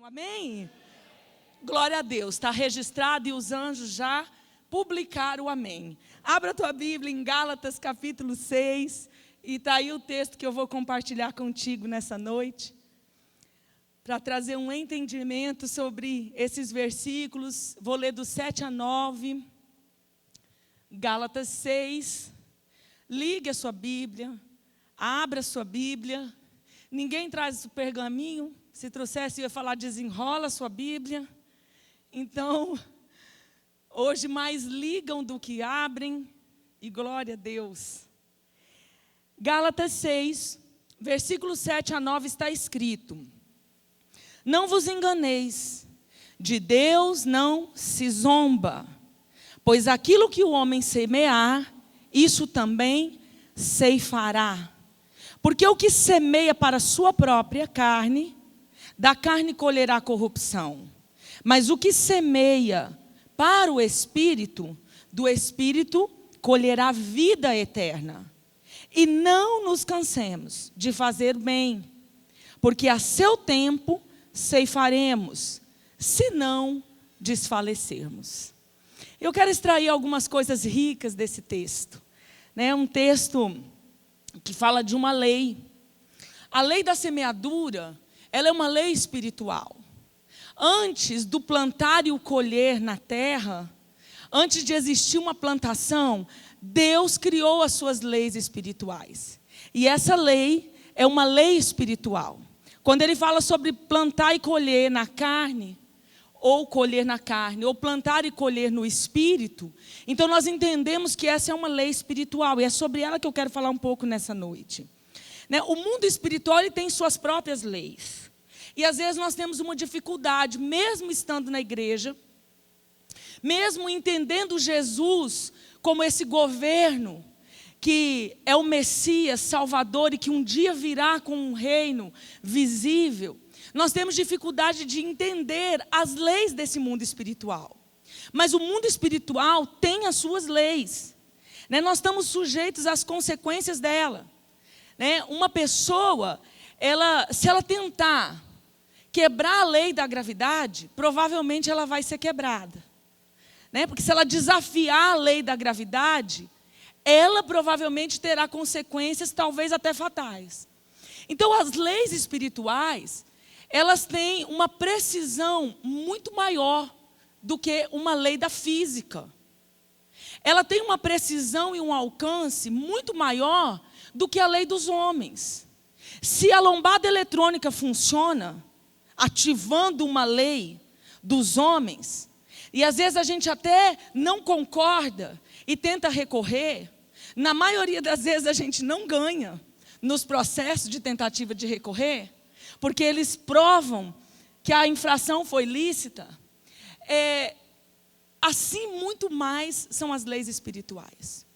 Amém? Glória a Deus, está registrado e os anjos já publicaram o amém. Abra a tua Bíblia em Gálatas capítulo 6 e está aí o texto que eu vou compartilhar contigo nessa noite, para trazer um entendimento sobre esses versículos. Vou ler do 7 a 9, Gálatas 6, ligue a sua Bíblia, abra a sua Bíblia, ninguém traz o pergaminho. Se trouxesse, eu ia falar, desenrola a sua Bíblia. Então, hoje mais ligam do que abrem, e glória a Deus. Gálatas 6, versículo 7 a 9 está escrito: não vos enganeis, de Deus não se zomba, pois aquilo que o homem semear, isso também ceifará. Porque o que semeia para a sua própria carne, da carne colherá corrupção. Mas o que semeia para o Espírito, do Espírito colherá vida eterna. E não nos cansemos de fazer bem, porque a seu tempo ceifaremos, se não desfalecermos. Eu quero extrair algumas coisas ricas desse texto. Um texto que fala de uma lei. A lei da semeadura, ela é uma lei espiritual. Antes do plantar e o colher na terra, antes de existir uma plantação, Deus criou as suas leis espirituais. E essa lei é uma lei espiritual. Quando ele fala sobre plantar e colher na carne, ou colher na carne, ou plantar e colher no espírito, então nós entendemos que essa é uma lei espiritual, e é sobre ela que eu quero falar um pouco nessa noite. O mundo espiritual, ele tem suas próprias leis. E às vezes nós temos uma dificuldade, mesmo estando na igreja, mesmo entendendo Jesus como esse governo, que é o Messias, Salvador, e que um dia virá com um reino visível, nós temos dificuldade de entender as leis desse mundo espiritual. Mas o mundo espiritual tem as suas leis. Nós estamos sujeitos às consequências dela. Uma pessoa, se ela tentar quebrar a lei da gravidade, provavelmente ela vai ser quebrada. Porque se ela desafiar a lei da gravidade, ela provavelmente terá consequências talvez até fatais. Então as leis espirituais, elas têm uma precisão muito maior do que uma lei da física. Ela tem uma precisão e um alcance muito maior do que a lei dos homens. Se a lombada eletrônica funciona, ativando uma lei dos homens, e às vezes a gente até não concorda e tenta recorrer, na maioria das vezes a gente não ganha nos processos de tentativa de recorrer, porque eles provam que a infração foi lícita. Assim, muito mais são as leis espirituais.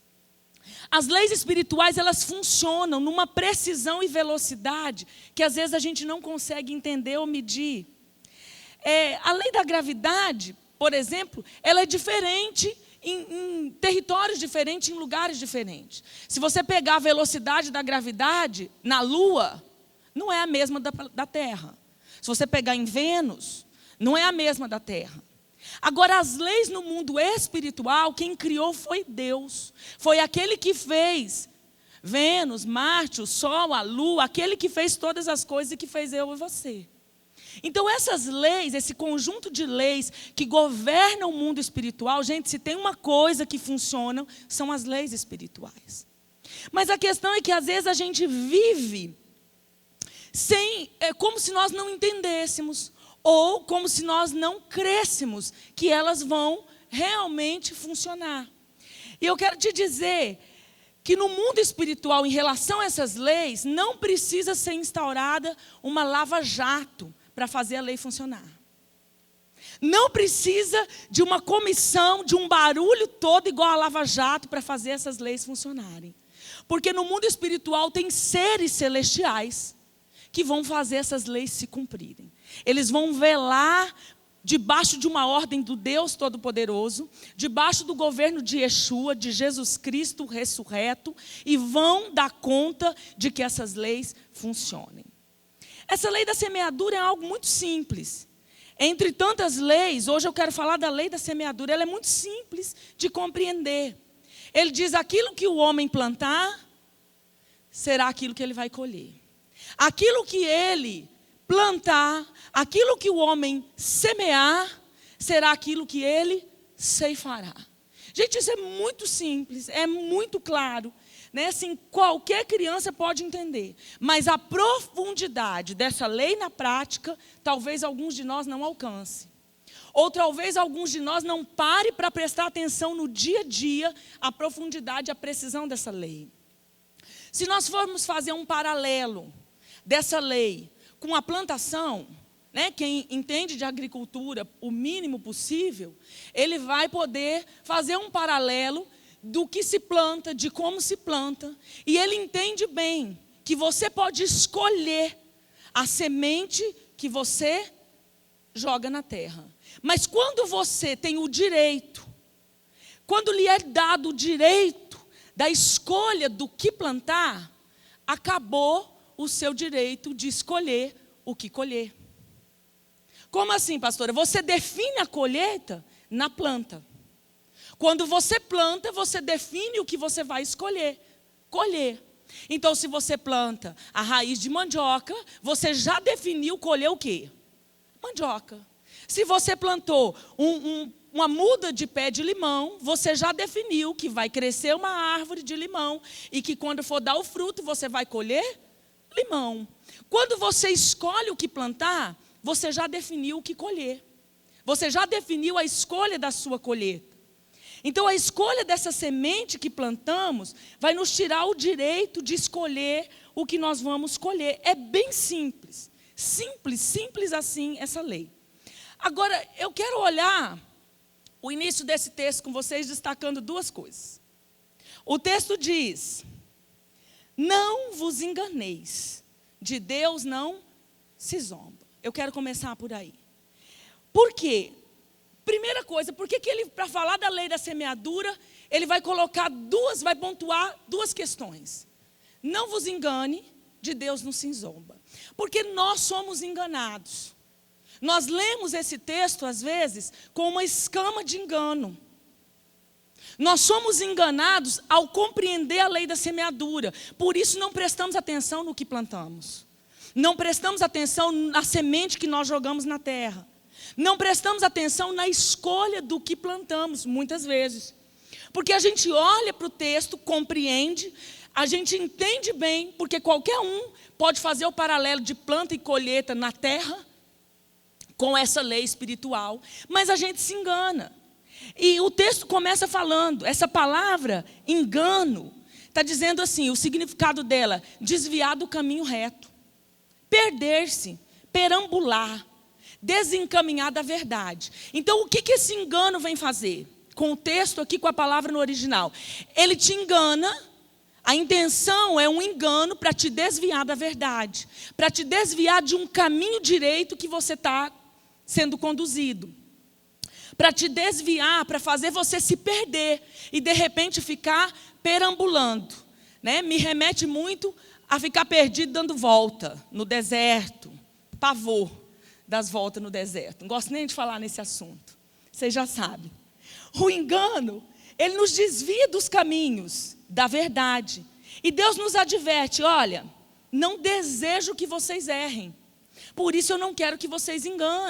As leis espirituais, elas funcionam numa precisão e velocidade que às vezes a gente não consegue entender ou medir. A lei da gravidade, por exemplo, ela é diferente em territórios diferentes, em lugares diferentes. Se você pegar a velocidade da gravidade na Lua, não é a mesma da Terra. Se você pegar em Vênus, não é a mesma da Terra. Agora, as leis no mundo espiritual, quem criou foi Deus. Foi aquele que fez Vênus, Marte, o Sol, a Lua, aquele que fez todas as coisas e que fez eu e você. Então, essas leis, esse conjunto de leis que governam o mundo espiritual, gente, se tem uma coisa que funciona, são as leis espirituais. Mas a questão é que às vezes a gente vive como se nós não entendêssemos, ou como se nós não crêssemos que elas vão realmente funcionar. E eu quero te dizer que no mundo espiritual, em relação a essas leis, não precisa ser instaurada uma lava-jato para fazer a lei funcionar. Não precisa de uma comissão, de um barulho todo igual a lava-jato para fazer essas leis funcionarem. Porque no mundo espiritual tem seres celestiais que vão fazer essas leis se cumprirem. Eles vão velar debaixo de uma ordem do Deus Todo-Poderoso, debaixo do governo de Yeshua, de Jesus Cristo ressurreto, e vão dar conta de que essas leis funcionem. Essa lei da semeadura é algo muito simples. Entre tantas leis, hoje eu quero falar da lei da semeadura. Ela é muito simples de compreender. Ele diz: aquilo que o homem plantar, será aquilo que ele vai colher. Aquilo que ele plantar, aquilo que o homem semear, será aquilo que ele ceifará. Gente, isso é muito simples, é muito claro, né? Assim, qualquer criança pode entender. Mas a profundidade dessa lei na prática, talvez alguns de nós não alcancem. Ou talvez alguns de nós não parem para prestar atenção no dia a dia, a profundidade, a precisão dessa lei. Se nós formos fazer um paralelo dessa lei com a plantação, né, quem entende de agricultura o mínimo possível, ele vai poder fazer um paralelo do que se planta, de como se planta. E ele entende bem que você pode escolher a semente que você joga na terra. Mas quando você tem o direito, quando lhe é dado o direito da escolha do que plantar, acabou o seu direito de escolher o que colher. Como assim, pastora? Você define a colheita na planta. Quando você planta, você define o que você vai escolher, colher. Então, se você planta a raiz de mandioca, você já definiu colher o quê? Mandioca. Se você plantou uma muda de pé de limão, você já definiu que vai crescer uma árvore de limão e que quando for dar o fruto, você vai colher limão. Quando você escolhe o que plantar, você já definiu o que colher. Você já definiu a escolha da sua colheita. Então, a escolha dessa semente que plantamos vai nos tirar o direito de escolher o que nós vamos colher. É bem simples. Simples, simples assim essa lei. Agora, eu quero olhar o início desse texto com vocês, destacando duas coisas. O texto diz: não vos enganeis, de Deus não se zomba. Eu quero começar por aí. Por quê? Primeira coisa, por que ele, para falar da lei da semeadura, ele vai vai pontuar duas questões. Não vos engane, de Deus não se zomba. Porque nós somos enganados. Nós lemos esse texto, às vezes, com uma escama de engano. Nós somos enganados ao compreender a lei da semeadura. Por isso não prestamos atenção no que plantamos. Não prestamos atenção na semente que nós jogamos na terra. Não prestamos atenção na escolha do que plantamos, muitas vezes. Porque a gente olha para o texto, compreende, a gente entende bem, porque qualquer um pode fazer o paralelo de planta e colheita na terra, com essa lei espiritual, mas a gente se engana. E o texto começa falando, essa palavra, engano, está dizendo assim, o significado dela: desviar do caminho reto, perder-se, perambular, desencaminhar da verdade. Então, o que esse engano vem fazer? Com o texto aqui, com a palavra no original. Ele te engana, a intenção é um engano para te desviar da verdade, para te desviar de um caminho direito que você está sendo conduzido. Para te desviar, para fazer você se perder e de repente ficar perambulando, né? Me remete muito a ficar perdido dando volta no deserto, pavor das voltas no deserto. Não gosto nem de falar nesse assunto, vocês já sabem. O engano, ele nos desvia dos caminhos da verdade. E Deus nos adverte: olha, não desejo que vocês errem. Por isso eu não quero que vocês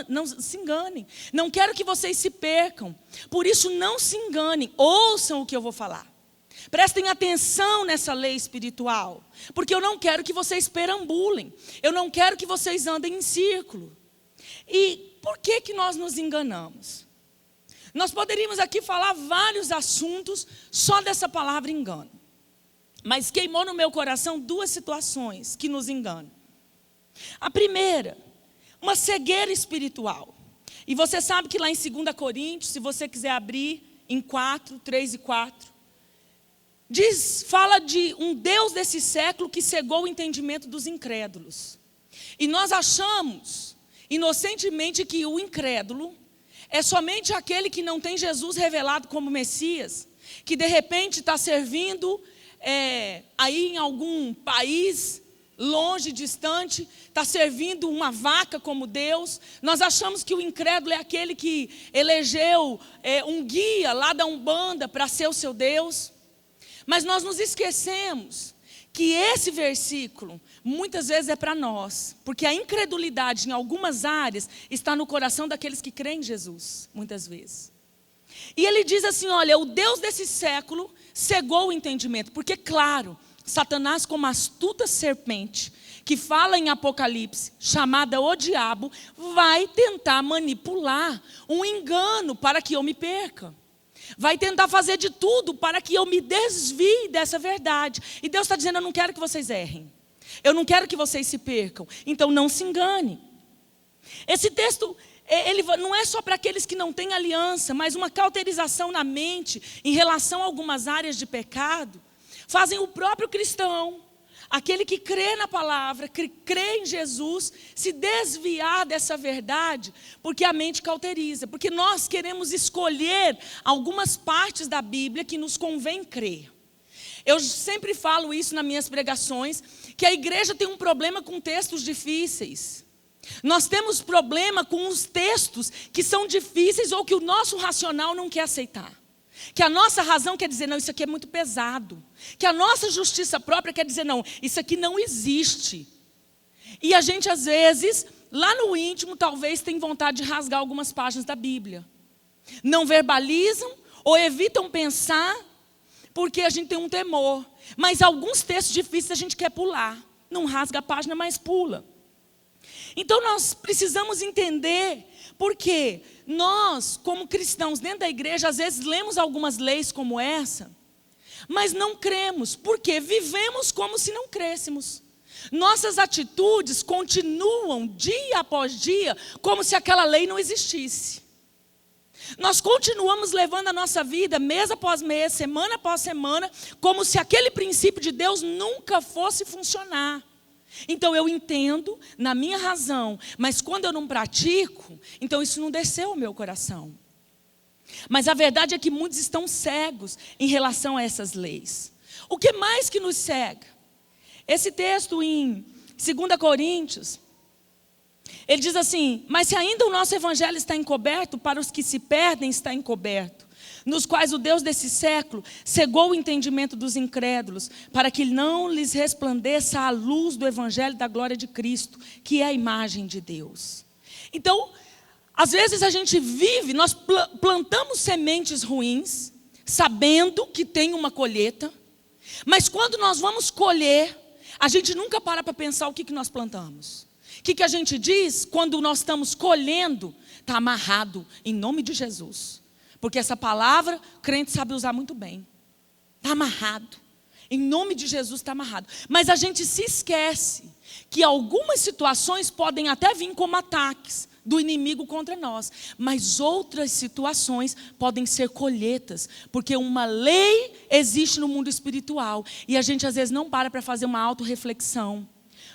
não se enganem. Não quero que vocês se percam. Por isso não se enganem. Ouçam o que eu vou falar. Prestem atenção nessa lei espiritual. Porque eu não quero que vocês perambulem. Eu não quero que vocês andem em círculo. E por que nós nos enganamos? Nós poderíamos aqui falar vários assuntos só dessa palavra engano. Mas queimou no meu coração duas situações que nos enganam. A primeira, uma cegueira espiritual. E você sabe que lá em 2 Coríntios, se você quiser abrir em 4, 3 e 4, fala de um Deus desse século que cegou o entendimento dos incrédulos. E nós achamos, inocentemente, que o incrédulo é somente aquele que não tem Jesus revelado como Messias, que de repente está servindo aí em algum país longe, distante, está servindo uma vaca como Deus. Nós achamos que o incrédulo é aquele que elegeu um guia lá da Umbanda para ser o seu Deus. Mas nós nos esquecemos que esse versículo muitas vezes é para nós, porque a incredulidade em algumas áreas está no coração daqueles que creem em Jesus, muitas vezes. E ele diz assim, olha, o Deus desse século cegou o entendimento, porque claro, Satanás como astuta serpente, que fala em Apocalipse, chamada o diabo, vai tentar manipular um engano para que eu me perca. Vai tentar fazer de tudo para que eu me desvie dessa verdade. E Deus está dizendo, eu não quero que vocês errem. Eu não quero que vocês se percam. Então não se engane. Esse texto, ele não é só para aqueles que não têm aliança, mas uma cauterização na mente em relação a algumas áreas de pecado. Fazem o próprio cristão, aquele que crê na palavra, que crê em Jesus, se desviar dessa verdade, porque a mente cauteriza. Porque nós queremos escolher algumas partes da Bíblia que nos convém crer. Eu sempre falo isso nas minhas pregações, que a igreja tem um problema com textos difíceis. Nós temos problema com os textos que são difíceis ou que o nosso racional não quer aceitar. Que a nossa razão quer dizer, não, isso aqui é muito pesado. Que a nossa justiça própria quer dizer, não, isso aqui não existe. E a gente, às vezes, lá no íntimo, talvez tenha vontade de rasgar algumas páginas da Bíblia. Não verbalizam ou evitam pensar, porque a gente tem um temor. Mas alguns textos difíceis a gente quer pular. Não rasga a página, mas pula. Então nós precisamos entender, porque nós, como cristãos dentro da igreja, às vezes lemos algumas leis como essa, mas não cremos, porque vivemos como se não crêssemos. Nossas atitudes continuam dia após dia, como se aquela lei não existisse. Nós continuamos levando a nossa vida, mês após mês, semana após semana, como se aquele princípio de Deus nunca fosse funcionar. Então eu entendo na minha razão, mas quando eu não pratico, então isso não desceu ao meu coração. Mas a verdade é que muitos estão cegos em relação a essas leis. O que mais que nos cega? Esse texto em 2 Coríntios, ele diz assim, mas se ainda o nosso evangelho está encoberto, para os que se perdem está encoberto, nos quais o Deus desse século cegou o entendimento dos incrédulos, para que não lhes resplandeça a luz do evangelho da glória de Cristo, que é a imagem de Deus. Então, às vezes a gente vive, nós plantamos sementes ruins, sabendo que tem uma colheita, mas quando nós vamos colher, a gente nunca para pensar o que nós plantamos. O que a gente diz quando nós estamos colhendo? Está amarrado em nome de Jesus. Porque essa palavra, o crente sabe usar muito bem. Está amarrado. Em nome de Jesus está amarrado. Mas a gente se esquece que algumas situações podem até vir como ataques do inimigo contra nós. Mas outras situações podem ser colheitas. Porque uma lei existe no mundo espiritual. E a gente às vezes não para fazer uma autorreflexão.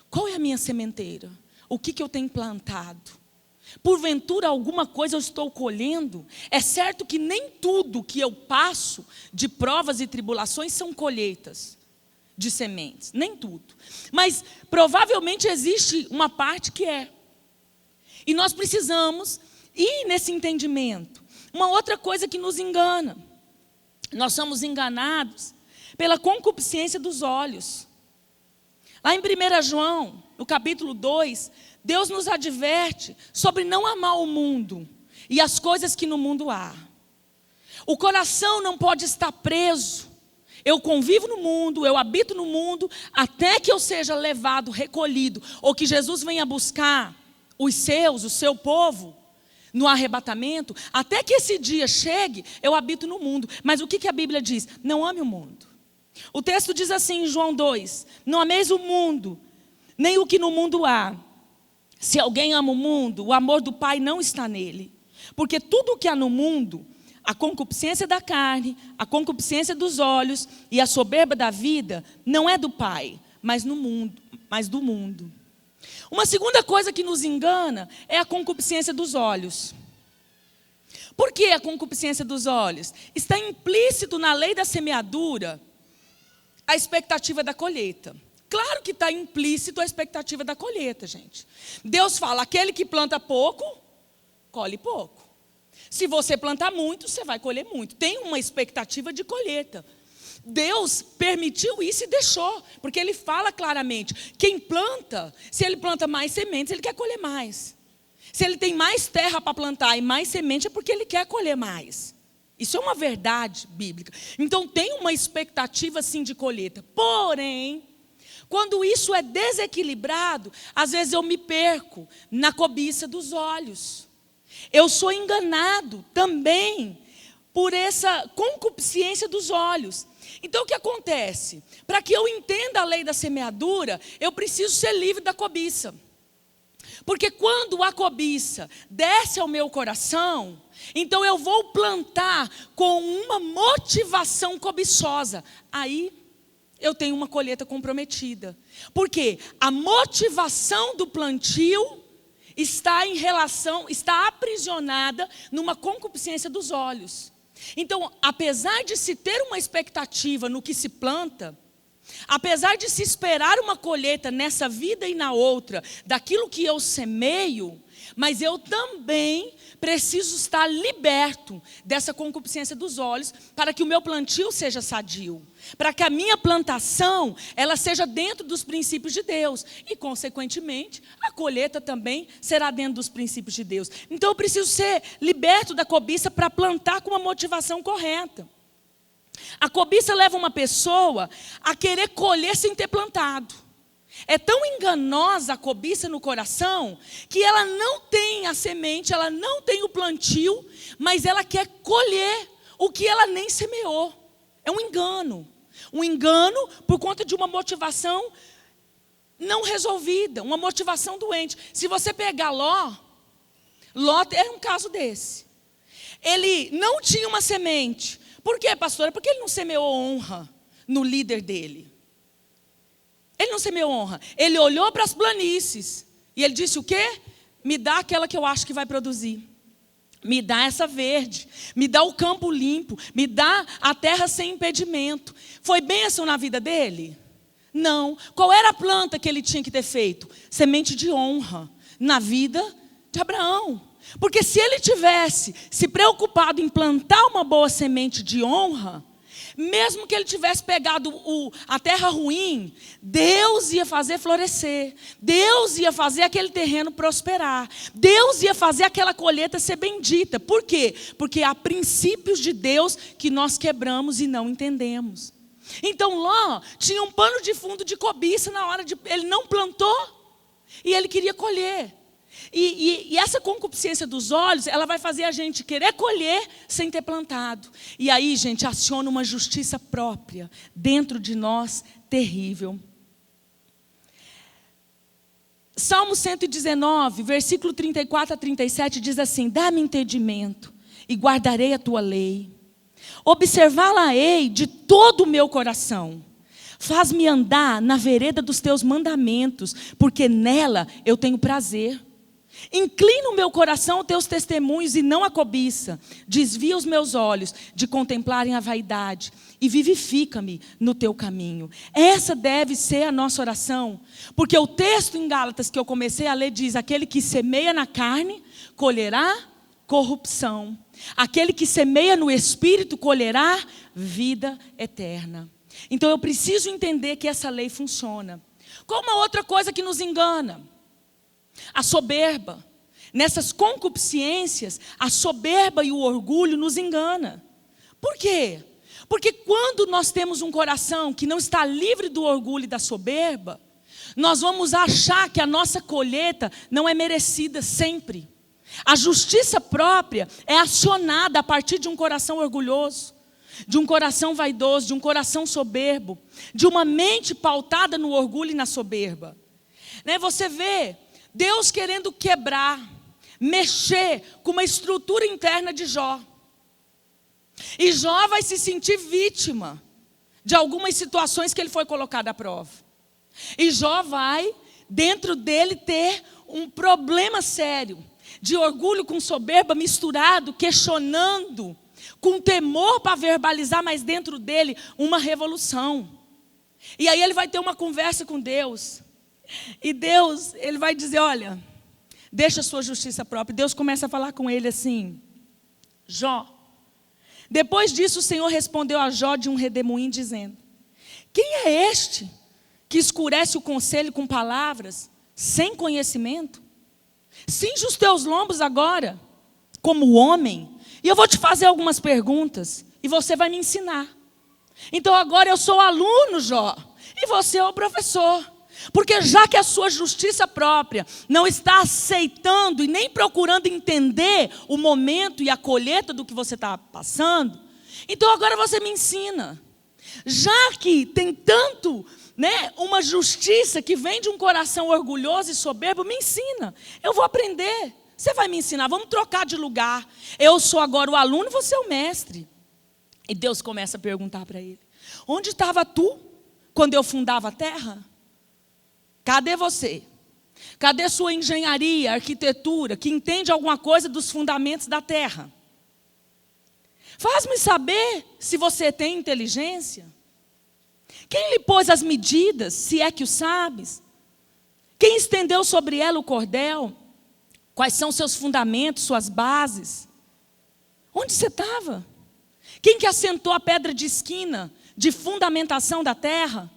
Qual é a minha sementeira? O que eu tenho plantado? Porventura alguma coisa eu estou colhendo? É certo que nem tudo que eu passo de provas e tribulações são colheitas de sementes, nem tudo. Mas provavelmente existe uma parte que é. E nós precisamos ir nesse entendimento. Uma outra coisa que nos engana, nós somos enganados pela concupiscência dos olhos. Lá em 1 João, no capítulo 2, Deus nos adverte sobre não amar o mundo e as coisas que no mundo há. O coração não pode estar preso. Eu convivo no mundo, eu habito no mundo, até que eu seja levado, recolhido, ou que Jesus venha buscar os seus, o seu povo, no arrebatamento. Até que esse dia chegue, eu habito no mundo. Mas o que a Bíblia diz? Não ame o mundo. O texto diz assim em João 2, não ameis o mundo, nem o que no mundo há. Se alguém ama o mundo, o amor do Pai não está nele. Porque tudo o que há no mundo, a concupiscência da carne, a concupiscência dos olhos e a soberba da vida, não é do Pai, mas do mundo. Uma segunda coisa que nos engana é a concupiscência dos olhos. Por que a concupiscência dos olhos? Está implícito na lei da semeadura a expectativa da colheita. Claro que está implícito a expectativa da colheita, gente. Deus fala, aquele que planta pouco, colhe pouco. Se você plantar muito, você vai colher muito. Tem uma expectativa de colheita. Deus permitiu isso e deixou, porque Ele fala claramente, quem planta, se ele planta mais sementes, ele quer colher mais. Se ele tem mais terra para plantar e mais semente, é porque ele quer colher mais. Isso é uma verdade bíblica. Então tem uma expectativa sim de colheita. Porém, quando isso é desequilibrado, às vezes eu me perco na cobiça dos olhos. Eu sou enganado também por essa concupiscência dos olhos. Então o que acontece? Para que eu entenda a lei da semeadura, eu preciso ser livre da cobiça. Porque quando a cobiça desce ao meu coração, então eu vou plantar com uma motivação cobiçosa. Aí eu tenho uma colheita comprometida. Porque a motivação do plantio está aprisionada numa concupiscência dos olhos. Então, apesar de se ter uma expectativa no que se planta, apesar de se esperar uma colheita nessa vida e na outra, daquilo que eu semeio, mas eu também preciso estar liberto dessa concupiscência dos olhos, para que o meu plantio seja sadio, para que a minha plantação, ela seja dentro dos princípios de Deus, e consequentemente, a colheita também será dentro dos princípios de Deus. Então eu preciso ser liberto da cobiça para plantar com uma motivação correta. A cobiça leva uma pessoa a querer colher sem ter plantado. É tão enganosa a cobiça no coração, que ela não tem a semente, ela não tem o plantio, mas ela quer colher o que ela nem semeou. É um engano. Um engano por conta de uma motivação não resolvida, uma motivação doente. Se você pegar Ló era um caso desse. Ele não tinha uma semente. Por quê, pastora? Porque ele não semeou honra no líder dele. Ele não semeou honra. Ele olhou para as planícies e ele disse o quê? Me dá aquela que eu acho que vai produzir. Me dá essa verde. Me dá o campo limpo. Me dá a terra sem impedimento. Foi bênção na vida dele? Não. Qual era a planta que ele tinha que ter feito? Semente de honra na vida de Abraão. Porque se ele tivesse se preocupado em plantar uma boa semente de honra, mesmo que ele tivesse pegado a terra ruim, Deus ia fazer florescer. Deus ia fazer aquele terreno prosperar. Deus ia fazer aquela colheita ser bendita. Por quê? Porque há princípios de Deus que nós quebramos e não entendemos. Então Ló tinha um pano de fundo de cobiça na hora de... Ele não plantou e ele queria colher. E essa concupiscência dos olhos, ela vai fazer a gente querer colher sem ter plantado. E aí, gente, aciona uma justiça própria dentro de nós, terrível. Salmo 119, versículo 34 a 37, diz assim: dá-me entendimento e guardarei a tua lei. Observá-la-ei de todo o meu coração. Faz-me andar na vereda dos teus mandamentos, porque nela eu tenho prazer. Inclina o meu coração aos teus testemunhos e não a cobiça. Desvia os meus olhos de contemplarem a vaidade e vivifica-me no teu caminho. Essa deve ser a nossa oração, porque o texto em Gálatas que eu comecei a ler diz: aquele que semeia na carne colherá corrupção. Aquele que semeia no espírito colherá vida eterna. Então eu preciso entender que essa lei funciona. Qual uma outra coisa que nos engana? A soberba. Nessas concupiscências, a soberba e o orgulho nos engana. Por quê? Porque quando nós temos um coração que não está livre do orgulho e da soberba, nós vamos achar que a nossa colheita não é merecida sempre. A justiça própria é acionada a partir de um coração orgulhoso, de um coração vaidoso, de um coração soberbo, de uma mente pautada no orgulho e na soberba. Você vê Deus querendo quebrar, mexer com uma estrutura interna de Jó. E Jó vai se sentir vítima de algumas situações que ele foi colocado à prova. E Jó vai, dentro dele, ter um problema sério, de orgulho com soberba misturado, questionando, com temor para verbalizar, mas dentro dele uma revolução. E aí ele vai ter uma conversa com Deus. E Deus, ele vai dizer, olha, deixa a sua justiça própria. Deus começa a falar com ele assim, Jó. Depois disso o Senhor respondeu a Jó de um redemoinho dizendo, quem é este que escurece o conselho com palavras, sem conhecimento? Cinge os teus lombos agora, como homem, e eu vou te fazer algumas perguntas, e você vai me ensinar. Então agora eu sou aluno, Jó, e você é o professor. Porque já que a sua justiça própria não está aceitando e nem procurando entender o momento e a colheita do que você está passando, então agora você me ensina. Já que tem tanto, uma justiça que vem de um coração orgulhoso e soberbo, me ensina. Eu vou aprender. Você vai me ensinar, vamos trocar de lugar. Eu sou agora o aluno e você é o mestre. E Deus começa a perguntar para ele, onde estava tu quando eu fundava a terra? Cadê você? Cadê sua engenharia, arquitetura, que entende alguma coisa dos fundamentos da terra? Faz-me saber se você tem inteligência. Quem lhe pôs as medidas, se é que o sabes? Quem estendeu sobre ela o cordel? Quais são seus fundamentos, suas bases? Onde você estava? Quem que assentou a pedra de esquina, de fundamentação da terra?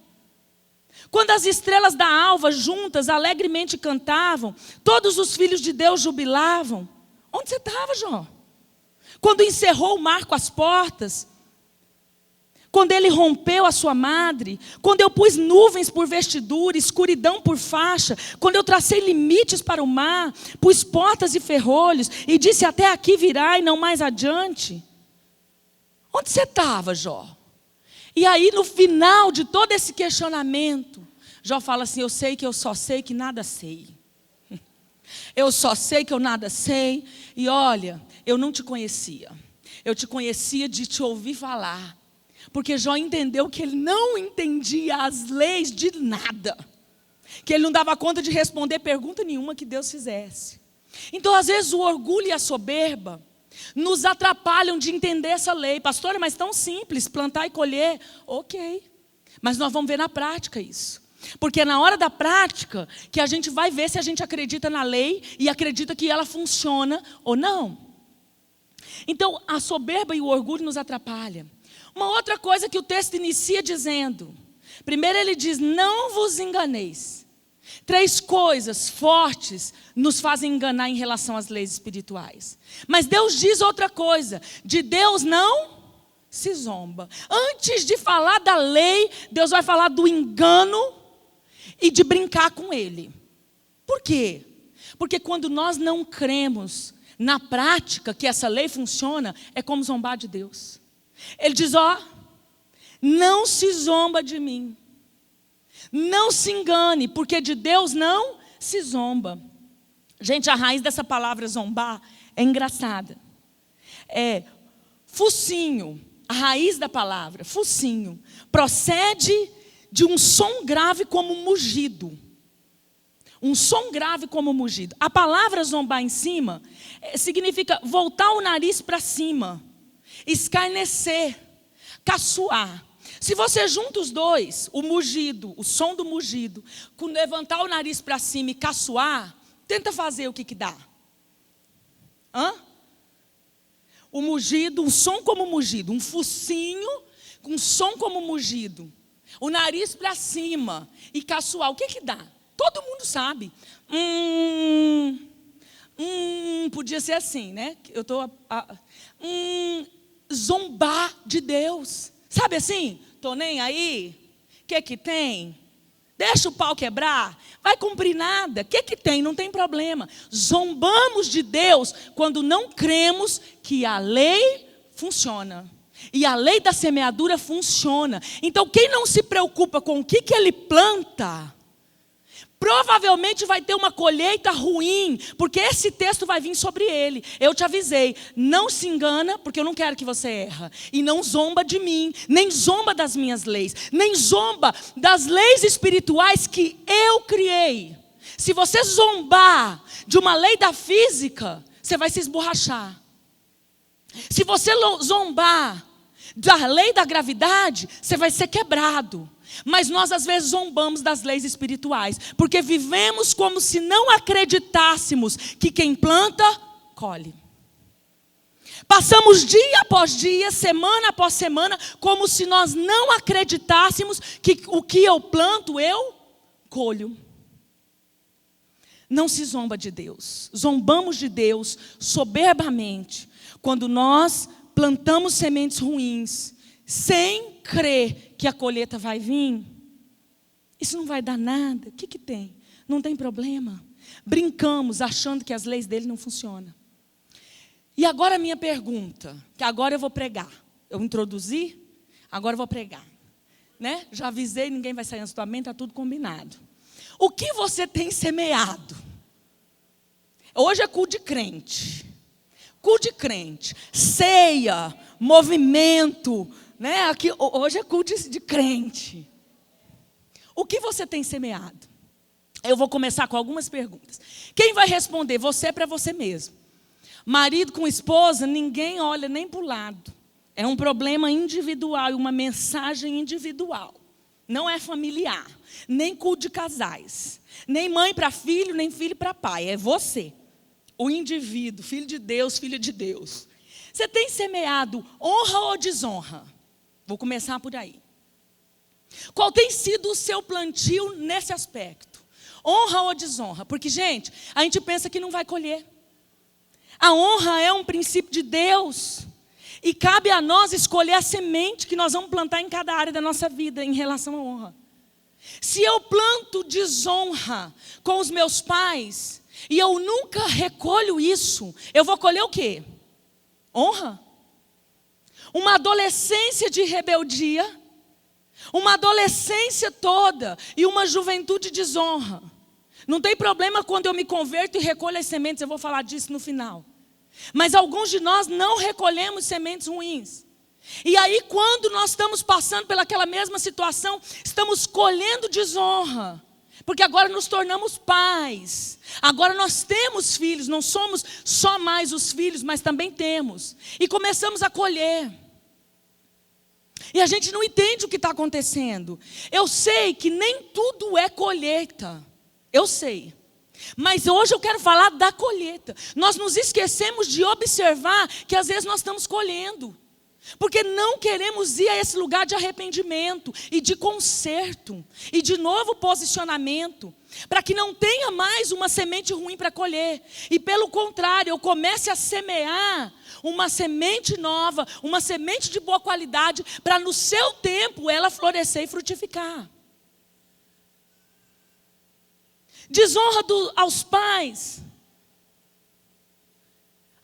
Quando as estrelas da alva juntas alegremente cantavam, todos os filhos de Deus jubilavam. Onde você estava, Jó? Quando encerrou o mar com as portas, quando ele rompeu a sua madre, quando eu pus nuvens por vestidura, escuridão por faixa, quando eu tracei limites para o mar, pus portas e ferrolhos, e disse até aqui virá e não mais adiante. Onde você estava, Jó? E aí no final de todo esse questionamento, Jó fala assim, eu sei que eu só sei que nada sei. Eu só sei que eu nada sei, e olha, eu não te conhecia. Eu te conhecia de te ouvir falar. Porque Jó entendeu que ele não entendia as leis de nada. Que ele não dava conta de responder pergunta nenhuma que Deus fizesse. Então, às vezes, o orgulho e a soberba nos atrapalham de entender essa lei. Pastora, mas tão simples, plantar e colher. Ok, mas nós vamos ver na prática isso. Porque é na hora da prática que a gente vai ver se a gente acredita na lei e acredita que ela funciona ou não. Então, a soberba e o orgulho nos atrapalham. Uma outra coisa que o texto inicia dizendo. Primeiro ele diz, não vos enganeis. 3 coisas fortes nos fazem enganar em relação às leis espirituais. Mas Deus diz outra coisa, de Deus não se zomba. Antes de falar da lei, Deus vai falar do engano e de brincar com ele. Por quê? Porque quando nós não cremos na prática que essa lei funciona, é como zombar de Deus. Ele diz, não se zomba de mim. Não se engane, porque de Deus não se zomba. Gente, a raiz dessa palavra zombar é engraçada. É focinho, a raiz da palavra, focinho, procede de um som grave como mugido. Um som grave como mugido. A palavra zombar em cima significa voltar o nariz para cima, escarnecer, caçoar. Se você junta os dois, o mugido, o som do mugido, com levantar o nariz para cima e caçoar, tenta fazer o que dá. O mugido, um som como mugido, um focinho com um som como mugido, o nariz para cima e caçoar, o que dá? Todo mundo sabe. Podia ser assim, né? Eu estou zombar de Deus. Sabe assim? Tô nem aí. O que tem? Deixa o pau quebrar. Vai cumprir nada. O que tem? Não tem problema. Zombamos de Deus quando não cremos que a lei funciona. E a lei da semeadura funciona. Então quem não se preocupa com o que ele planta, provavelmente vai ter uma colheita ruim, porque esse texto vai vir sobre ele. Eu te avisei, não se engana, porque eu não quero que você erra. E não zomba de mim, nem zomba das minhas leis, nem zomba das leis espirituais que eu criei. Se você zombar de uma lei da física, você vai se esborrachar. Se você zombar da lei da gravidade, você vai ser quebrado. Mas nós às vezes zombamos das leis espirituais, porque vivemos como se não acreditássemos que quem planta, colhe. Passamos dia após dia, semana após semana, como se nós não acreditássemos que o que eu planto, eu colho. Não se zomba de Deus. Zombamos de Deus soberbamente quando nós plantamos sementes ruins, sem crer que a colheita vai vir. Isso não vai dar nada. O que tem? Não tem problema. Brincamos achando que as leis dele não funcionam. E agora a minha pergunta, que agora eu vou pregar. Eu introduzi, agora eu vou pregar. Né? Já avisei, ninguém vai sair antes do amém, está tudo combinado. O que você tem semeado? Hoje é culto de crente. Culto de crente. Ceia, movimento. Né? Aqui, hoje é culto de crente. O que você tem semeado? Eu vou começar com algumas perguntas. Quem vai responder? Você para você mesmo. Marido com esposa, ninguém olha nem para o lado. É um problema individual, uma mensagem individual. Não é familiar, nem culto de casais. Nem mãe para filho, nem filho para pai. É você, o indivíduo, filho de Deus, filha de Deus. Você tem semeado honra ou desonra? Vou começar por aí. Qual tem sido o seu plantio nesse aspecto? Honra ou desonra? Porque, gente, a gente pensa que não vai colher. A honra é um princípio de Deus. E cabe a nós escolher a semente que nós vamos plantar em cada área da nossa vida em relação à honra. Se eu planto desonra com os meus pais e eu nunca recolho isso, eu vou colher o quê? Honra. Uma adolescência de rebeldia, uma adolescência toda e uma juventude de desonra. Não tem problema quando eu me converto e recolho as sementes, eu vou falar disso no final. Mas alguns de nós não recolhemos sementes ruins. E aí quando nós estamos passando pelaquela mesma situação, estamos colhendo desonra. Porque agora nos tornamos pais. Agora nós temos filhos, não somos só mais os filhos, mas também temos. E começamos a colher. E a gente não entende o que está acontecendo. Eu sei que nem tudo é colheita. Eu sei. Mas hoje eu quero falar da colheita. Nós nos esquecemos de observar que às vezes nós estamos colhendo. Porque não queremos ir a esse lugar de arrependimento e de conserto e de novo posicionamento, para que não tenha mais uma semente ruim para colher. E pelo contrário, eu comece a semear uma semente nova, uma semente de boa qualidade, para no seu tempo ela florescer e frutificar. Desonra aos pais.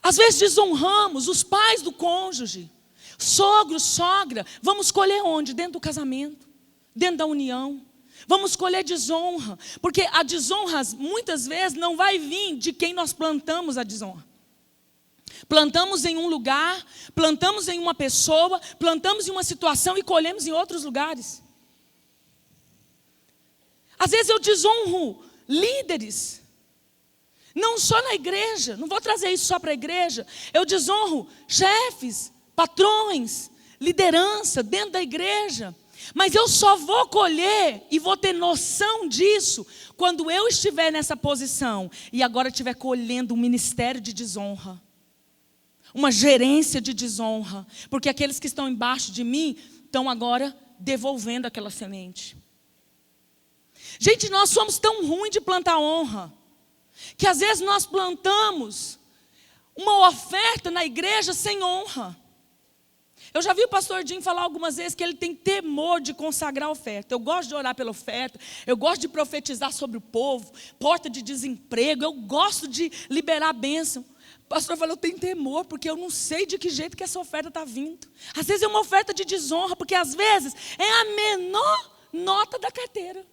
Às vezes desonramos os pais do cônjuge. Sogro, sogra. Vamos escolher onde? Dentro do casamento. Dentro da união. Vamos escolher desonra. Porque a desonra muitas vezes não vai vir de quem nós plantamos a desonra. Plantamos em um lugar, plantamos em uma pessoa, plantamos em uma situação e colhemos em outros lugares. Às vezes eu desonro líderes, não só na igreja, não vou trazer isso só para a igreja. Eu desonro chefes, patrões, liderança dentro da igreja. Mas eu só vou colher e vou ter noção disso quando eu estiver nessa posição e agora estiver colhendo um ministério de desonra, uma gerência de desonra, porque aqueles que estão embaixo de mim estão agora devolvendo aquela semente. Gente, nós somos tão ruins de plantar honra, que às vezes nós plantamos uma oferta na igreja sem honra. Eu já vi o pastor Jim falar algumas vezes que ele tem temor de consagrar a oferta. Eu gosto de orar pela oferta, eu gosto de profetizar sobre o povo, porta de desemprego, eu gosto de liberar a bênção. O pastor falou, eu tenho temor, porque eu não sei de que jeito que essa oferta está vindo. Às vezes é uma oferta de desonra, porque às vezes é a menor nota da carteira.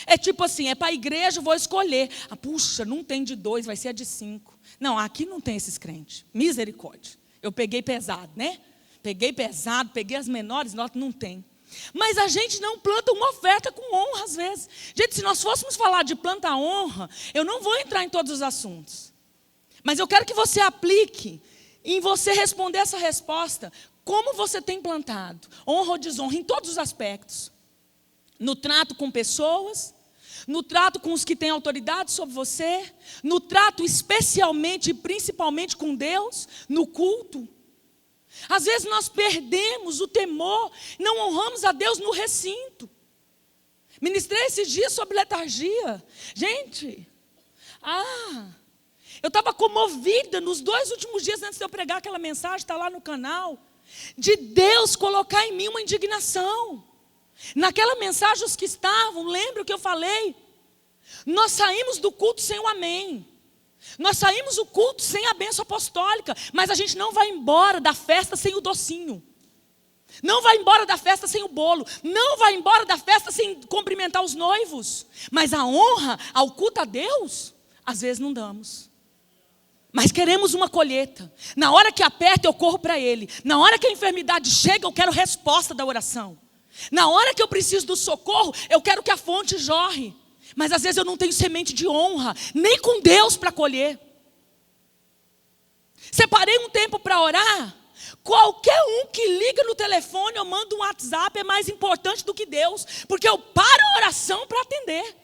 É tipo assim, é para a igreja, vou escolher. Ah, puxa, não tem de 2, vai ser a de 5. Não, aqui não tem esses crentes. Misericórdia. Eu peguei pesado, né? Peguei pesado, peguei as menores notas, não tem. Mas a gente não planta uma oferta com honra às vezes. Gente, se nós fôssemos falar de plantar honra, eu não vou entrar em todos os assuntos. Mas eu quero que você aplique em você responder essa resposta. Como você tem plantado? Honra ou desonra em todos os aspectos. No trato com pessoas, no trato com os que têm autoridade sobre você, no trato especialmente e principalmente com Deus, no culto. Às vezes nós perdemos o temor, não honramos a Deus no recinto. Ministrei esses dias sobre letargia. Gente, eu estava comovida nos 2 últimos dias antes de eu pregar aquela mensagem, está lá no canal, de Deus colocar em mim uma indignação. Naquela mensagem, os que estavam, lembra o que eu falei? Nós saímos do culto sem o amém. Nós saímos do culto sem a bênção apostólica. Mas a gente não vai embora da festa sem o docinho. Não vai embora da festa sem o bolo. Não vai embora da festa sem cumprimentar os noivos. Mas a honra ao culto a Deus, às vezes não damos. Mas queremos uma colheita. Na hora que aperta, eu corro para Ele. Na hora que a enfermidade chega, eu quero resposta da oração. Na hora que eu preciso do socorro, eu quero que a fonte jorre. Mas às vezes eu não tenho semente de honra, nem com Deus para colher. Separei um tempo para orar. Qualquer um que liga no telefone ou manda um WhatsApp é mais importante do que Deus. Porque eu paro a oração para atender.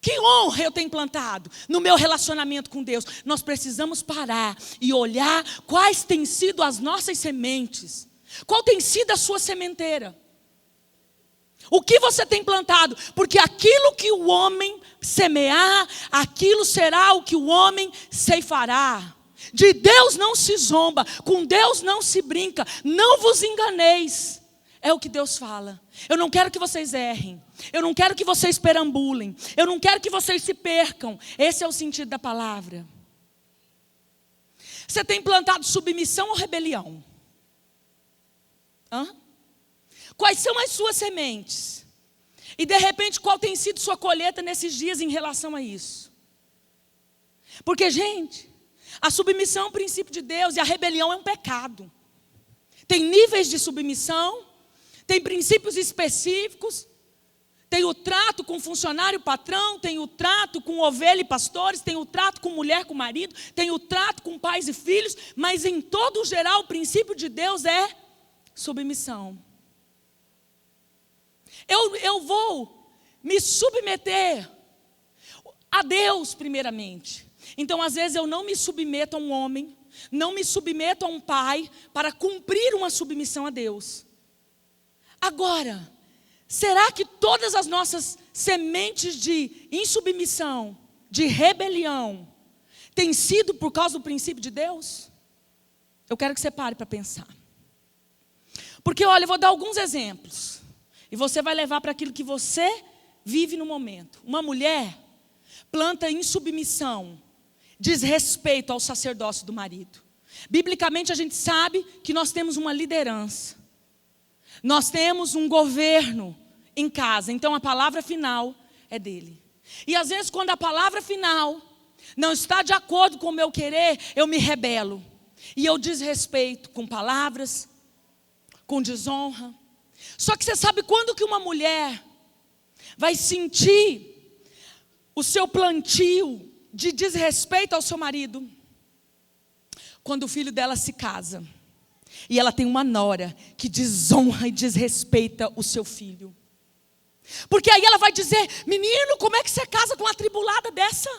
Que honra eu tenho plantado no meu relacionamento com Deus. Nós precisamos parar e olhar quais têm sido as nossas sementes. Qual tem sido a sua sementeira? O que você tem plantado? Porque aquilo que o homem semear, aquilo será o que o homem ceifará. De Deus não se zomba, com Deus não se brinca, não vos enganeis. É o que Deus fala. Eu não quero que vocês errem. Eu não quero que vocês perambulem. Eu não quero que vocês se percam. Esse é o sentido da palavra. Você tem plantado submissão ou rebelião? Quais são as suas sementes? E de repente, qual tem sido sua colheita nesses dias em relação a isso? Porque, gente, a submissão é um princípio de Deus e a rebelião é um pecado. Tem níveis de submissão, tem princípios específicos, tem o trato com funcionário patrão, tem o trato com ovelha e pastores, tem o trato com mulher com marido, tem o trato com pais e filhos, mas em todo o geral o princípio de Deus é submissão. Eu vou me submeter a Deus primeiramente. Então às vezes eu não me submeto a um homem, não me submeto a um pai para cumprir uma submissão a Deus. Agora, será que todas as nossas sementes de insubmissão, de rebelião, têm sido por causa do princípio de Deus? Eu quero que você pare para pensar. Porque olha, eu vou dar alguns exemplos. E você vai levar para aquilo que você vive no momento. Uma mulher planta insubmissão, desrespeito ao sacerdócio do marido. Biblicamente a gente sabe que nós temos uma liderança. Nós temos um governo em casa. Então a palavra final é dele. E às vezes quando a palavra final não está de acordo com o meu querer, eu me rebelo. E eu desrespeito com palavras, com desonra. Só que você sabe quando que uma mulher vai sentir o seu plantio de desrespeito ao seu marido? Quando o filho dela se casa e ela tem uma nora que desonra e desrespeita o seu filho. Porque aí ela vai dizer: menino, como é que você casa com uma atribulada dessa?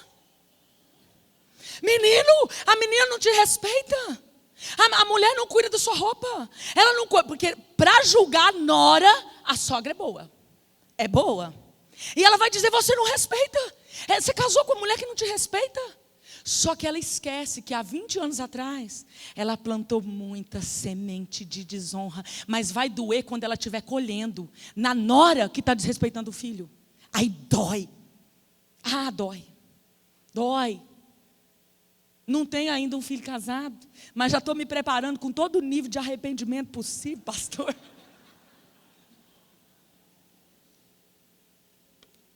Menino, a menina não te respeita. A mulher não cuida da sua roupa. Ela não cuida, porque para julgar nora, a sogra é boa. É boa. E ela vai dizer: você não respeita. Você casou com uma mulher que não te respeita. Só que ela esquece que há 20 anos atrás, ela plantou muita semente de desonra. Mas vai doer quando ela estiver colhendo na nora que está desrespeitando o filho. Aí dói. Dói. Dói. Não tenho ainda um filho casado, mas já estou me preparando com todo o nível de arrependimento possível, pastor.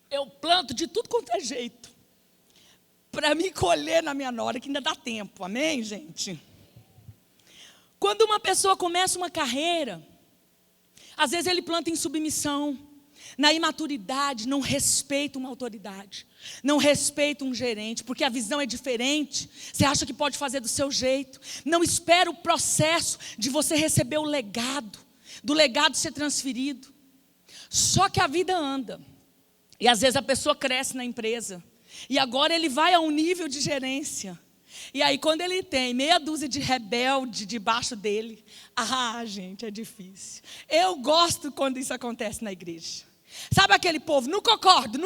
Eu planto de tudo quanto é jeito, para me colher na minha nora, que ainda dá tempo, amém, gente? Quando uma pessoa começa uma carreira, às vezes ele planta em submissão. na imaturidade, não respeita uma autoridade, não respeita um gerente, porque a visão é diferente. Você acha que pode fazer do seu jeito. Não espera o processo de você receber o legado, do legado ser transferido. Só que a vida anda, e às vezes a pessoa cresce na empresa, e agora ele vai a um nível de gerência. E aí quando ele tem meia dúzia de rebelde debaixo dele, gente, é difícil. Eu gosto quando isso acontece na igreja. Sabe aquele povo, não concordo.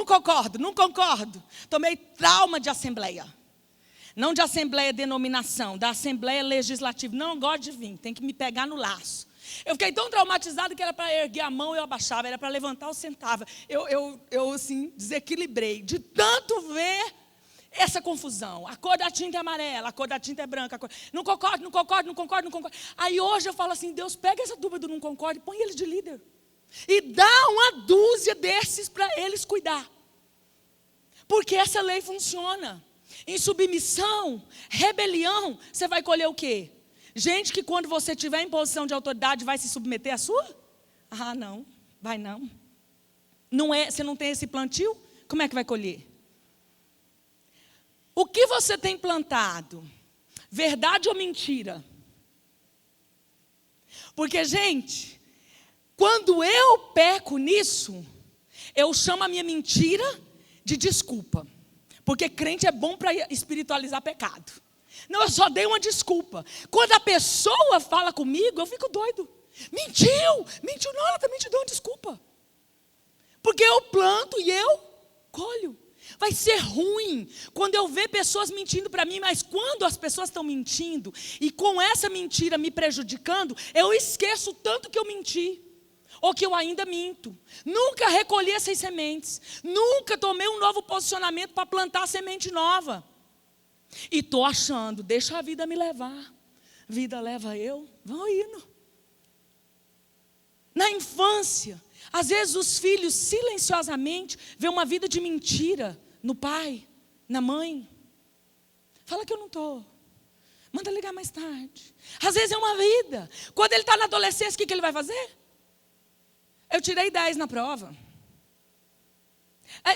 Tomei trauma de assembleia. Não de assembleia denominação, da assembleia legislativa. Não gosto de vir, tem que me pegar no laço. Eu fiquei tão traumatizado que era para erguer a mão, eu abaixava. Era para levantar, eu sentava. Eu assim, desequilibrei. De tanto ver essa confusão. A cor da tinta é amarela, a cor da tinta é branca. Não concordo. Aí hoje eu falo assim, Deus, pega essa dúvida do não concordo e põe eles de líder. E dá uma dúzia desses para eles cuidar. Porque essa lei funciona. Em submissão, rebelião, você vai colher o quê? Gente que quando você estiver em posição de autoridade vai se submeter à sua? Não, vai não. Você não tem esse plantio? Como é que vai colher? O que você tem plantado? Verdade ou mentira? Porque, gente, quando eu peco nisso, eu chamo a minha mentira de desculpa. Porque crente é bom para espiritualizar pecado. Não, eu só dei uma desculpa. Quando a pessoa fala comigo, eu fico doido. Mentiu, não, ela também te deu uma desculpa. Porque eu planto e eu colho. Vai ser ruim quando eu ver pessoas mentindo para mim, mas quando as pessoas estão mentindo e com essa mentira me prejudicando, eu esqueço tanto que eu menti. Ou que eu ainda minto. Nunca recolhi essas sementes. Nunca tomei um novo posicionamento para plantar semente nova. E estou achando, deixa a vida me levar. Vida leva eu, vão indo. Na infância, às vezes os filhos silenciosamente vêem uma vida de mentira no pai, na mãe. Fala que eu não estou. Manda ligar mais tarde. Às vezes é uma vida. Quando ele está na adolescência, o que ele vai fazer? Eu tirei 10 na prova.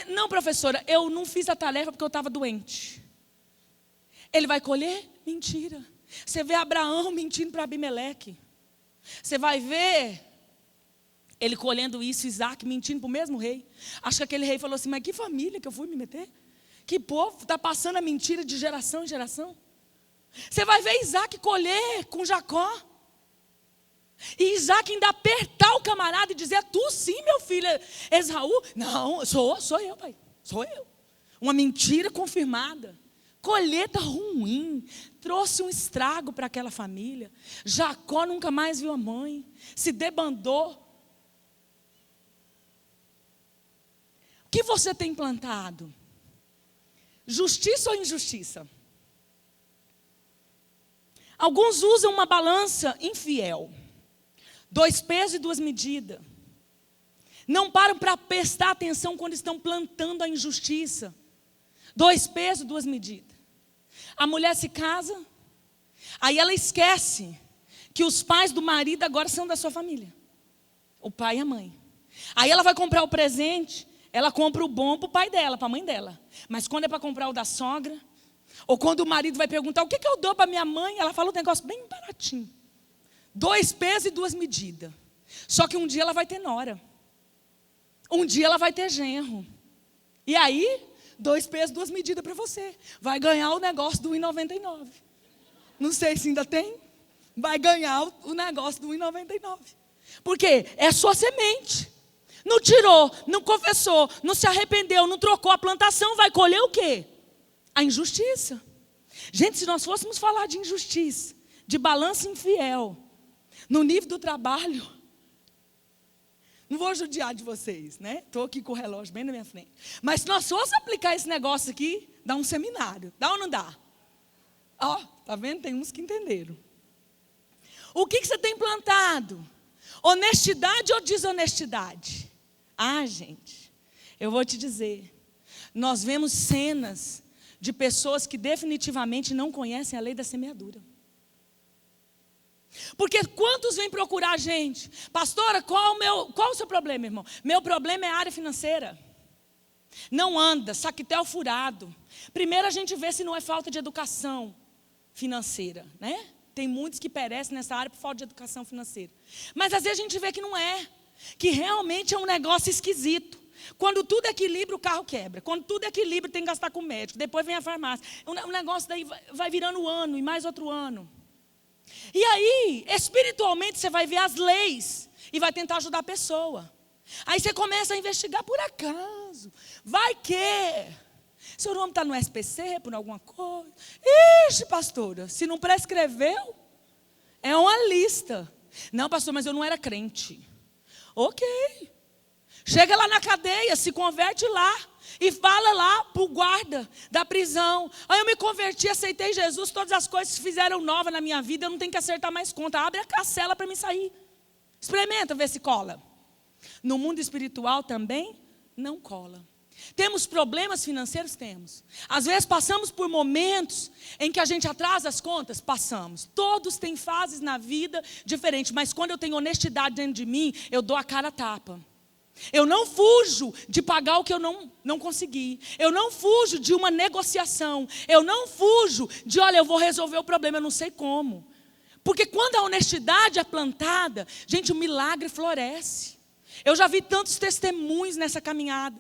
Não, professora, eu não fiz a tarefa porque eu estava doente. Ele vai colher? Mentira. Você vê Abraão mentindo para Abimeleque. Você vai ver ele colhendo isso, Isaac mentindo para o mesmo rei. Acho que aquele rei falou assim, mas que família que eu fui me meter? Que povo está passando a mentira de geração em geração? Você vai ver Isaac colher com Jacó. E Isaac ainda apertar o camarada e dizer, é tu sim, meu filho, Esaú? Não, sou eu, pai, sou eu. Uma mentira confirmada. Colheita ruim, trouxe um estrago para aquela família. Jacó nunca mais viu a mãe, se debandou. O que você tem plantado? Justiça ou injustiça? Alguns usam uma balança infiel. 2 pesos e 2 medidas. Não param para prestar atenção quando estão plantando a injustiça. 2 pesos e 2 medidas. A mulher se casa, aí ela esquece que os pais do marido agora são da sua família. O pai e a mãe. Aí ela vai comprar o presente, ela compra o bom para o pai dela, para a mãe dela. Mas quando é para comprar o da sogra, ou quando o marido vai perguntar, o que eu dou para minha mãe? Ela fala um negócio bem baratinho. 2 pesos e 2 medidas. Só que um dia ela vai ter nora. Um dia ela vai ter genro. E aí, 2 pesos, 2 medidas para você. Vai ganhar o negócio do 1,99. Não sei se ainda tem. Vai ganhar o negócio do 1,99. Por quê? É sua semente. Não tirou, não confessou, não se arrependeu, não trocou a plantação. Vai colher o quê? A injustiça. Gente, se nós fôssemos falar de injustiça, de balança infiel, no nível do trabalho, não vou judiar de vocês, né? Estou aqui com o relógio bem na minha frente. Mas se nós fosse aplicar esse negócio aqui, dá um seminário. Dá ou não dá? Ó, tá vendo? Tem uns que entenderam. O que você tem plantado? Honestidade ou desonestidade? Gente, eu vou te dizer. Nós vemos cenas de pessoas que definitivamente não conhecem a lei da semeadura. Porque quantos vêm procurar a gente? Pastora, qual o seu problema, irmão? Meu problema é a área financeira. Não anda, saquetel furado. Primeiro a gente vê se não é falta de educação financeira, né? Tem muitos que perecem nessa área por falta de educação financeira. Mas às vezes a gente vê que não é. Que realmente é um negócio esquisito. Quando tudo é equilíbrio, o carro quebra. Quando tudo é equilíbrio, tem que gastar com o médico. Depois vem a farmácia. O negócio daí vai virando ano e mais outro ano. E aí, espiritualmente, você vai ver as leis e vai tentar ajudar a pessoa. Aí você começa a investigar por acaso. Vai que seu nome está no SPC por alguma coisa. Ixi, pastora, se não prescreveu, é uma lista. Não, pastor, mas eu não era crente. Ok. Chega lá na cadeia, se converte lá e fala lá para o guarda da prisão. Aí eu me converti, aceitei Jesus, todas as coisas se fizeram novas na minha vida, eu não tenho que acertar mais conta. Abre a cancela para mim sair. Experimenta ver se cola. No mundo espiritual também não cola. Temos problemas financeiros? Temos. Às vezes passamos por momentos em que a gente atrasa as contas? Passamos. Todos têm fases na vida diferentes, mas quando eu tenho honestidade dentro de mim, eu dou a cara a tapa. Eu não fujo de pagar o que eu não consegui. Eu não fujo de uma negociação. Eu não fujo de, olha, eu vou resolver o problema, eu não sei como. Porque quando a honestidade é plantada, gente, o milagre floresce. Eu já vi tantos testemunhos nessa caminhada,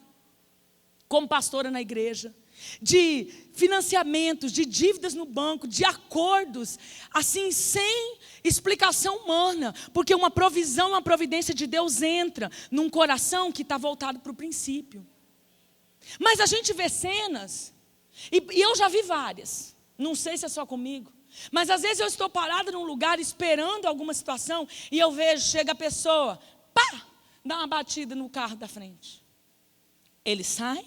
como pastora na igreja, de financiamentos, de dívidas no banco, de acordos, assim, sem explicação humana, porque uma provisão, uma providência de Deus entra num coração que está voltado para o princípio. Mas a gente vê cenas, e eu já vi várias, não sei se é só comigo, mas às vezes eu estou parada num lugar esperando alguma situação, e eu vejo, chega a pessoa, pá, dá uma batida no carro da frente. Ele sai,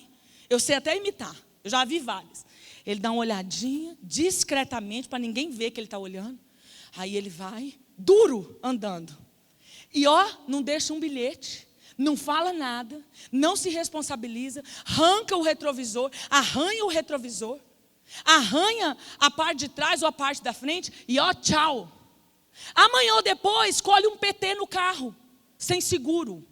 eu sei até imitar, eu já vi vários. Ele dá uma olhadinha, discretamente, para ninguém ver que ele está olhando. Aí ele vai, duro, andando. E não deixa um bilhete, não fala nada, não se responsabiliza, arranca o retrovisor, arranha o retrovisor, arranha a parte de trás ou a parte da frente e tchau. Amanhã ou depois, colhe um PT no carro, sem seguro.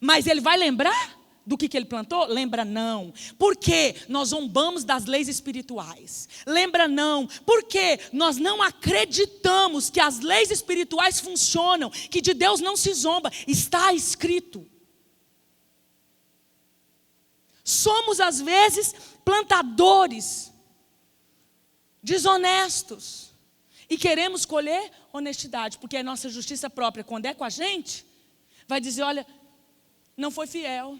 Mas ele vai lembrar do que ele plantou? Lembra não. Porque nós zombamos das leis espirituais. Lembra não. Porque nós não acreditamos que as leis espirituais funcionam, que de Deus não se zomba. Está escrito. Somos às vezes plantadores desonestos e queremos colher honestidade, porque a nossa justiça própria, quando é com a gente, vai dizer, olha, não foi fiel,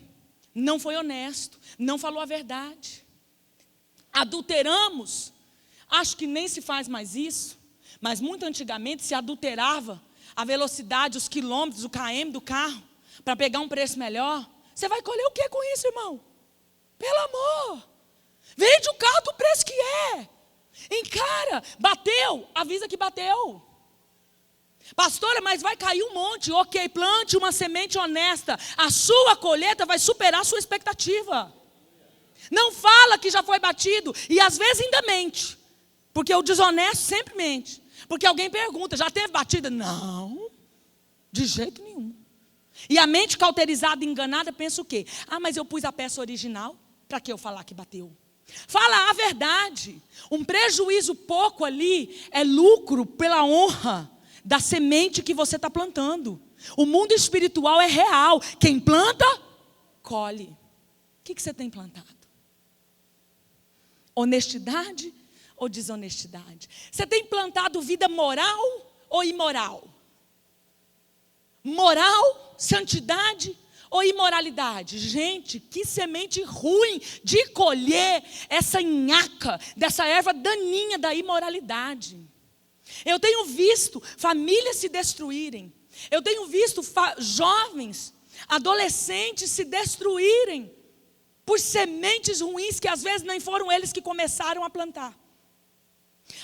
não foi honesto, não falou a verdade. Adulteramos, acho que nem se faz mais isso, mas muito antigamente se adulterava a velocidade, os quilômetros, o km do carro, para pegar um preço melhor. Você vai colher o que com isso, irmão? Pelo amor, vende o carro do preço que é. Encara, bateu, avisa que bateu. Pastora, mas vai cair um monte. Ok, plante uma semente honesta. A sua colheita vai superar a sua expectativa. Não fala que já foi batido. E às vezes ainda mente. Porque o desonesto sempre mente. Porque alguém pergunta, já teve batida? Não, de jeito nenhum. E a mente cauterizada e enganada pensa o quê? Mas eu pus a peça original. Para que eu falar que bateu? Fala a verdade. Um prejuízo pouco ali é lucro pela honra da semente que você está plantando. O mundo espiritual é real. Quem planta, colhe. O que você tem plantado? Honestidade ou desonestidade? Você tem plantado vida moral ou imoral? Moral, santidade ou imoralidade? Gente, que semente ruim de colher essa nhaca, dessa erva daninha da imoralidade. Eu tenho visto famílias se destruírem. Eu tenho visto jovens, adolescentes se destruírem por sementes ruins que às vezes nem foram eles que começaram a plantar.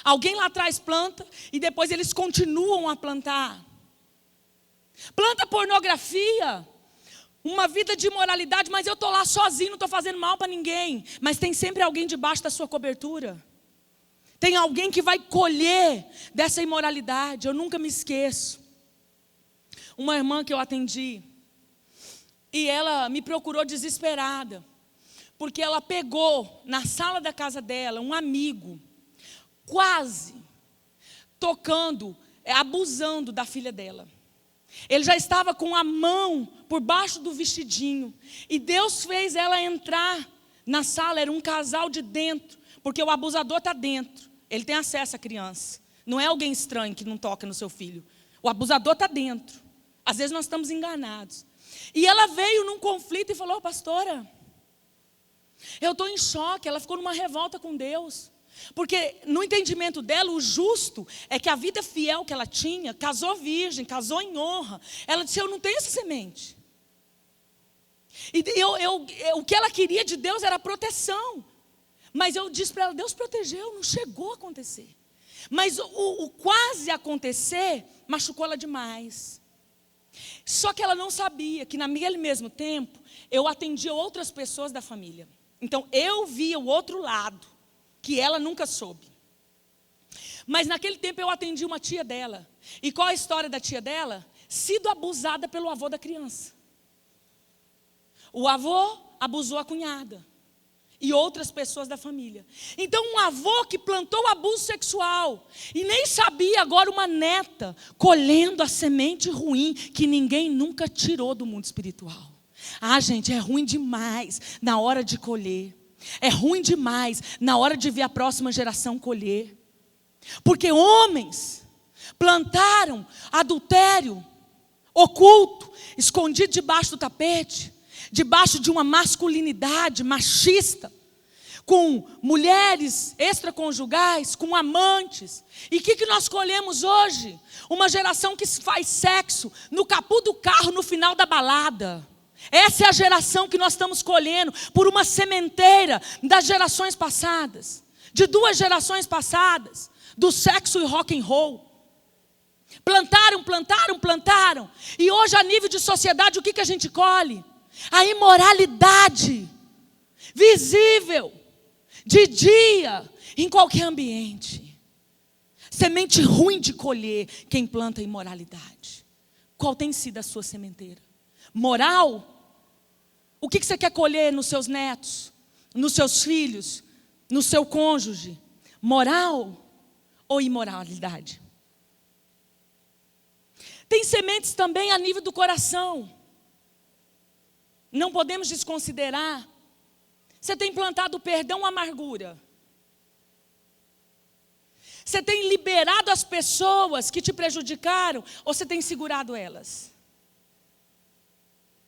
Alguém lá atrás planta e depois eles continuam a plantar. Planta pornografia, uma vida de imoralidade, mas eu estou lá sozinho, não estou fazendo mal para ninguém. Mas tem sempre alguém debaixo da sua cobertura. Tem alguém que vai colher dessa imoralidade. Eu nunca me esqueço. Uma irmã que eu atendi, e ela me procurou desesperada, porque ela pegou na sala da casa dela um amigo, quase tocando, abusando da filha dela. Ele já estava com a mão por baixo do vestidinho, e Deus fez ela entrar na sala. Era um casal de dentro, porque o abusador está dentro, ele tem acesso à criança. Não é alguém estranho que não toca no seu filho. O abusador está dentro. Às vezes nós estamos enganados. E ela veio num conflito e falou: pastora, eu estou em choque. Ela ficou numa revolta com Deus. Porque no entendimento dela, o justo é que a vida fiel que ela tinha, casou virgem, casou em honra. Ela disse: eu não tenho essa semente. E o que ela queria de Deus era proteção. Mas eu disse para ela: Deus protegeu, não chegou a acontecer. Mas o quase acontecer machucou ela demais. Só que ela não sabia que naquele mesmo tempo eu atendia outras pessoas da família. Então eu via o outro lado, que ela nunca soube. Mas naquele tempo eu atendi uma tia dela. E qual a história da tia dela? Sido abusada pelo avô da criança. O avô abusou a cunhada e outras pessoas da família. Então um avô que plantou o abuso sexual e nem sabia, agora uma neta colhendo a semente ruim que ninguém nunca tirou do mundo espiritual. Ah, gente, é ruim demais na hora de colher. É ruim demais na hora de ver a próxima geração colher. Porque homens plantaram adultério oculto, escondido debaixo do tapete, debaixo de uma masculinidade machista, com mulheres extraconjugais, com amantes. E o que nós colhemos hoje? Uma geração que faz sexo no capô do carro no final da balada. Essa é a geração que nós estamos colhendo por uma sementeira das gerações passadas, de 2 gerações passadas, do sexo e rock and roll. Plantaram. E hoje, a nível de sociedade, o que a gente colhe? A imoralidade visível, de dia, em qualquer ambiente. Semente ruim de colher quem planta imoralidade. Qual tem sido a sua sementeira? Moral? O que você quer colher nos seus netos, nos seus filhos, no seu cônjuge? Moral ou imoralidade? Tem sementes também a nível do coração. Não podemos desconsiderar. Você tem plantado perdão ou amargura? Você tem liberado as pessoas que te prejudicaram ou você tem segurado elas?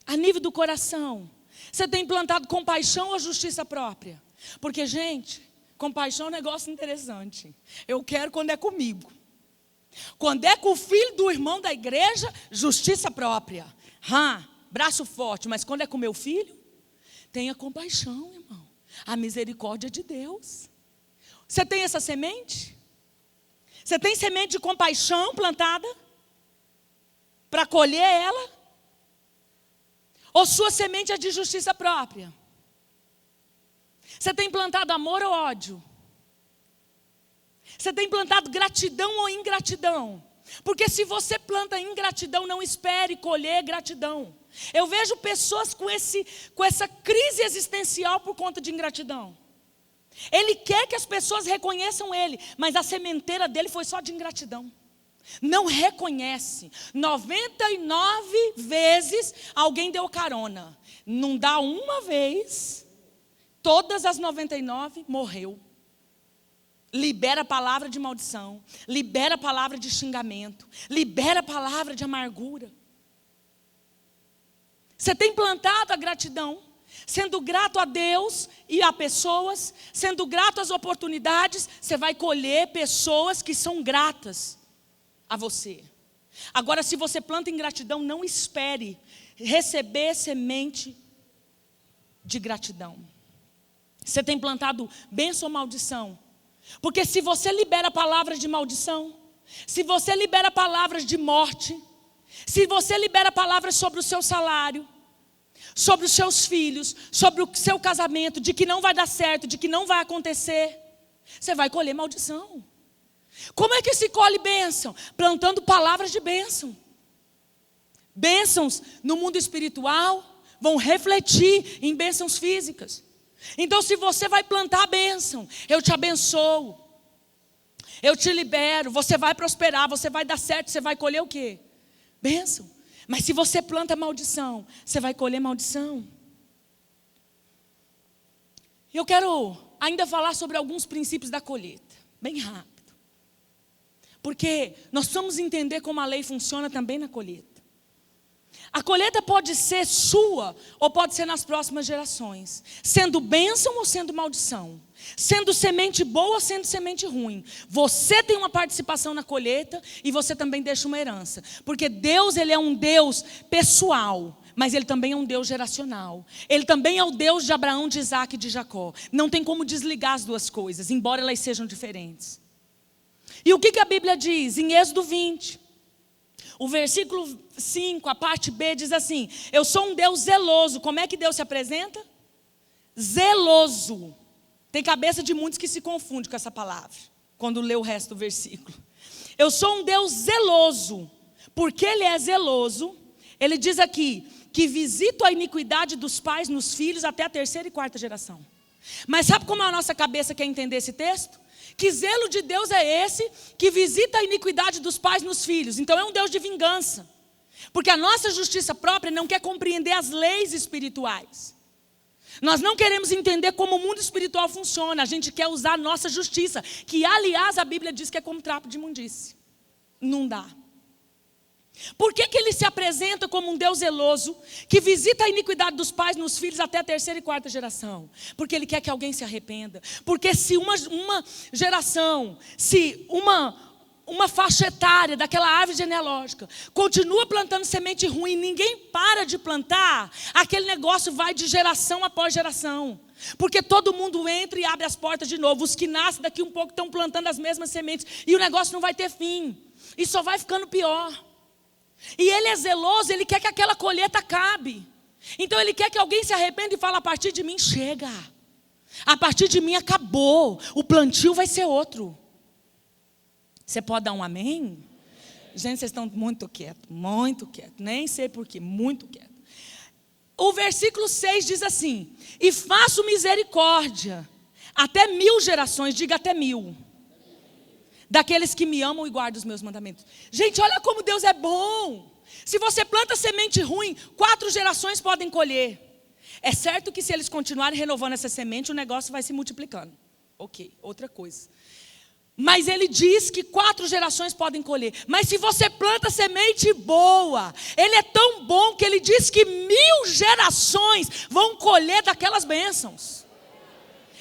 A nível do coração, você tem plantado compaixão ou justiça própria? Porque, gente, compaixão é um negócio interessante. Eu quero quando é comigo. Quando é com o filho do irmão da igreja, justiça própria. Braço forte. Mas quando é com meu filho, tenha compaixão, irmão. A misericórdia de Deus. Você tem essa semente? Você tem semente de compaixão plantada? Para colher ela? Ou sua semente é de justiça própria? Você tem plantado amor ou ódio? Você tem plantado gratidão ou ingratidão? Porque se você planta ingratidão, não espere colher gratidão. Eu vejo pessoas com essa crise existencial por conta de ingratidão. Ele quer que as pessoas reconheçam ele, mas a sementeira dele foi só de ingratidão. Não reconhece. 99 vezes alguém deu carona. Não dá uma vez, todas as 99 morreu. Libera a palavra de maldição, libera a palavra de xingamento, libera a palavra de amargura. Você tem plantado a gratidão, sendo grato a Deus e a pessoas, sendo grato às oportunidades, você vai colher pessoas que são gratas a você. Agora, se você planta ingratidão, não espere receber semente de gratidão. Você tem plantado bênção ou maldição? Porque se você libera palavras de maldição, se você libera palavras de morte, se você libera palavras sobre o seu salário, sobre os seus filhos, sobre o seu casamento, de que não vai dar certo, de que não vai acontecer, você vai colher maldição. Como é que se colhe bênção? Plantando palavras de bênção. Bênçãos no mundo espiritual vão refletir em bênçãos físicas. Então, se você vai plantar a bênção, eu te abençoo, eu te libero, você vai prosperar, você vai dar certo, você vai colher o quê? Bênção. Mas se você planta maldição, você vai colher maldição. Eu quero ainda falar sobre alguns princípios da colheita, bem rápido. Porque nós precisamos entender como a lei funciona também na colheita. A colheita pode ser sua ou pode ser nas próximas gerações, sendo bênção ou sendo maldição, sendo semente boa ou sendo semente ruim. Você tem uma participação na colheita e você também deixa uma herança. Porque Deus, Ele é um Deus pessoal, mas Ele também é um Deus geracional. Ele também é o Deus de Abraão, de Isaac e de Jacó. Não tem como desligar as duas coisas, embora elas sejam diferentes. E o que a Bíblia diz? Em Êxodo 20, o versículo 5, a parte B diz assim: eu sou um Deus zeloso. Como é que Deus se apresenta? Zeloso. Tem cabeça de muitos que se confundem com essa palavra, quando lê o resto do versículo. Eu sou um Deus zeloso. Porque Ele é zeloso, Ele diz aqui, que visito a iniquidade dos pais nos filhos até a 3ª e 4ª geração. Mas sabe como a nossa cabeça quer entender esse texto? Que zelo de Deus é esse que visita a iniquidade dos pais nos filhos? Então é um Deus de vingança. Porque a nossa justiça própria não quer compreender as leis espirituais. Nós não queremos entender como o mundo espiritual funciona. A gente quer usar a nossa justiça, que aliás a Bíblia diz que é como trapo de imundície. Não dá. Por que Ele se apresenta como um Deus zeloso, que visita a iniquidade dos pais nos filhos até a 3ª e 4ª geração? Porque Ele quer que alguém se arrependa. Porque se uma geração, se uma faixa etária daquela árvore genealógica continua plantando semente ruim, ninguém para de plantar, aquele negócio vai de geração após geração. Porque todo mundo entra e abre as portas de novo. Os que nascem daqui um pouco estão plantando as mesmas sementes, e o negócio não vai ter fim, e só vai ficando pior. E Ele é zeloso, Ele quer que aquela colheita acabe. Então Ele quer que alguém se arrependa e fale: a partir de mim chega, a partir de mim acabou, o plantio vai ser outro. Você pode dar um amém? Gente, vocês estão muito quietos, nem sei porquê, muito quietos. O versículo 6 diz assim: e faço misericórdia até 1000 gerações, diga até 1000. Daqueles que me amam e guardam os meus mandamentos. Gente, olha como Deus é bom. Se você planta semente ruim, 4 gerações podem colher. É certo que se eles continuarem renovando essa semente, o negócio vai se multiplicando. Ok, outra coisa. Mas Ele diz que 4 gerações podem colher. Mas se você planta semente boa, Ele é tão bom que Ele diz que 1000 gerações vão colher daquelas bênçãos.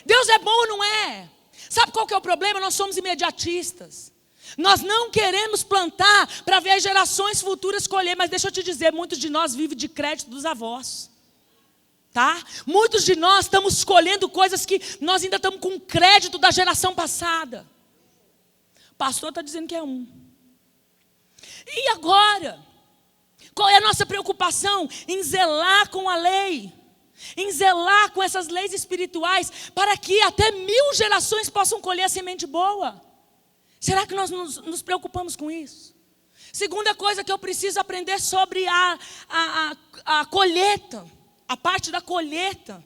Deus é bom ou não é? Sabe qual que é o problema? Nós somos imediatistas. Nós não queremos plantar para ver as gerações futuras colher. Mas deixa eu te dizer, muitos de nós vivem de crédito dos avós. Tá? Muitos de nós estamos colhendo coisas que nós ainda estamos com crédito da geração passada. O pastor está dizendo que é um. E agora? Qual é a nossa preocupação? Em zelar com a lei. Em zelar com essas leis espirituais, para que até 1000 gerações possam colher a semente boa. Será que nós nos preocupamos com isso? Segunda coisa que eu preciso aprender sobre a colheita, a parte da colheita: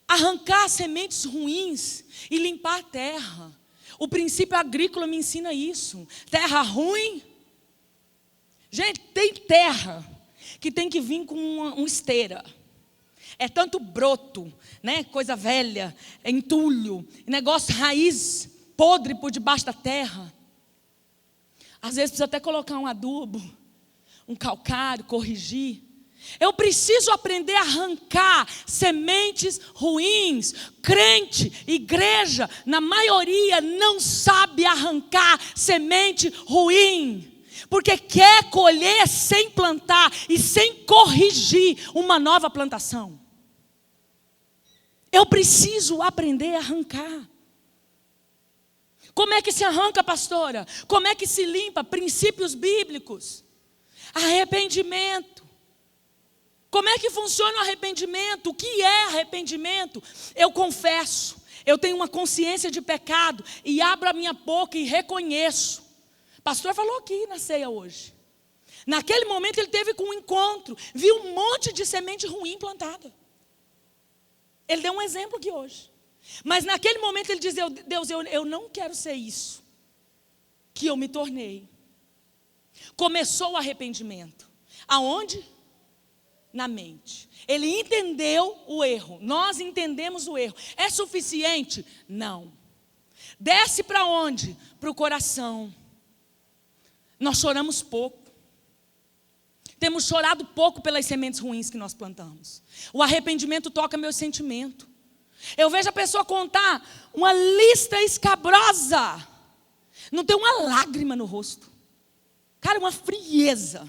arrancar sementes ruins e limpar a terra. O princípio agrícola me ensina isso. Terra ruim. Gente, tem terra que tem que vir com uma esteira. É tanto broto, né? Coisa velha, entulho, negócio raiz podre por debaixo da terra. Às vezes precisa até colocar um adubo, um calcário, corrigir. Eu preciso aprender a arrancar sementes ruins. Crente, igreja, na maioria não sabe arrancar semente ruim. Porque quer colher sem plantar e sem corrigir uma nova plantação. Eu preciso aprender a arrancar. Como é que se arranca, pastora? Como é que se limpa? Princípios bíblicos. Arrependimento. Como é que funciona o arrependimento? O que é arrependimento? Eu confesso, eu tenho uma consciência de pecado e abro a minha boca e reconheço. O pastor falou aqui na ceia hoje. Naquele momento ele teve com um encontro, viu um monte de semente ruim plantada. Ele deu um exemplo aqui hoje. Mas naquele momento ele diz: Deus, eu não quero ser isso que eu me tornei. Começou o arrependimento. Aonde? Na mente. Ele entendeu o erro. Nós entendemos o erro. É suficiente? Não. Desce para onde? Para o coração. Nós choramos pouco. Temos chorado pouco pelas sementes ruins que nós plantamos. O arrependimento toca meu sentimento. Eu vejo a pessoa contar uma lista escabrosa. Não tem uma lágrima no rosto. Cara, uma frieza.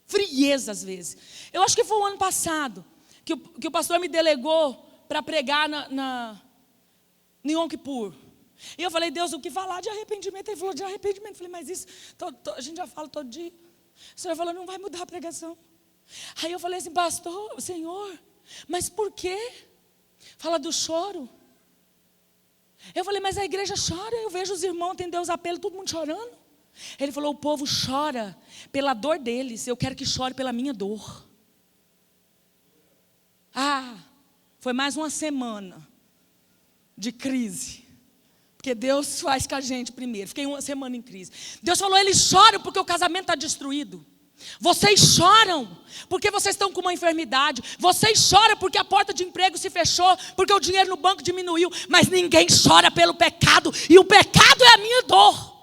Frieza às vezes. Eu acho que foi o ano passado que o pastor me delegou para pregar no Yom Kippur. E eu falei: Deus, o que falar de arrependimento? Ele falou de arrependimento. Eu falei: mas isso a gente já fala todo dia. O Senhor falou: não vai mudar a pregação. Aí eu falei assim: pastor, Senhor, mas por quê? Fala do choro. Eu falei: mas a igreja chora. Eu vejo os irmãos, tem Deus apelo, todo mundo chorando. Ele falou: o povo chora pela dor deles. Eu quero que chore pela minha dor. Foi mais uma semana de crise. Porque Deus faz com a gente primeiro. Fiquei uma semana em crise. Deus falou: eles choram porque o casamento está destruído. Vocês choram porque vocês estão com uma enfermidade. Vocês choram porque a porta de emprego se fechou, porque o dinheiro no banco diminuiu. Mas ninguém chora pelo pecado. E o pecado é a minha dor.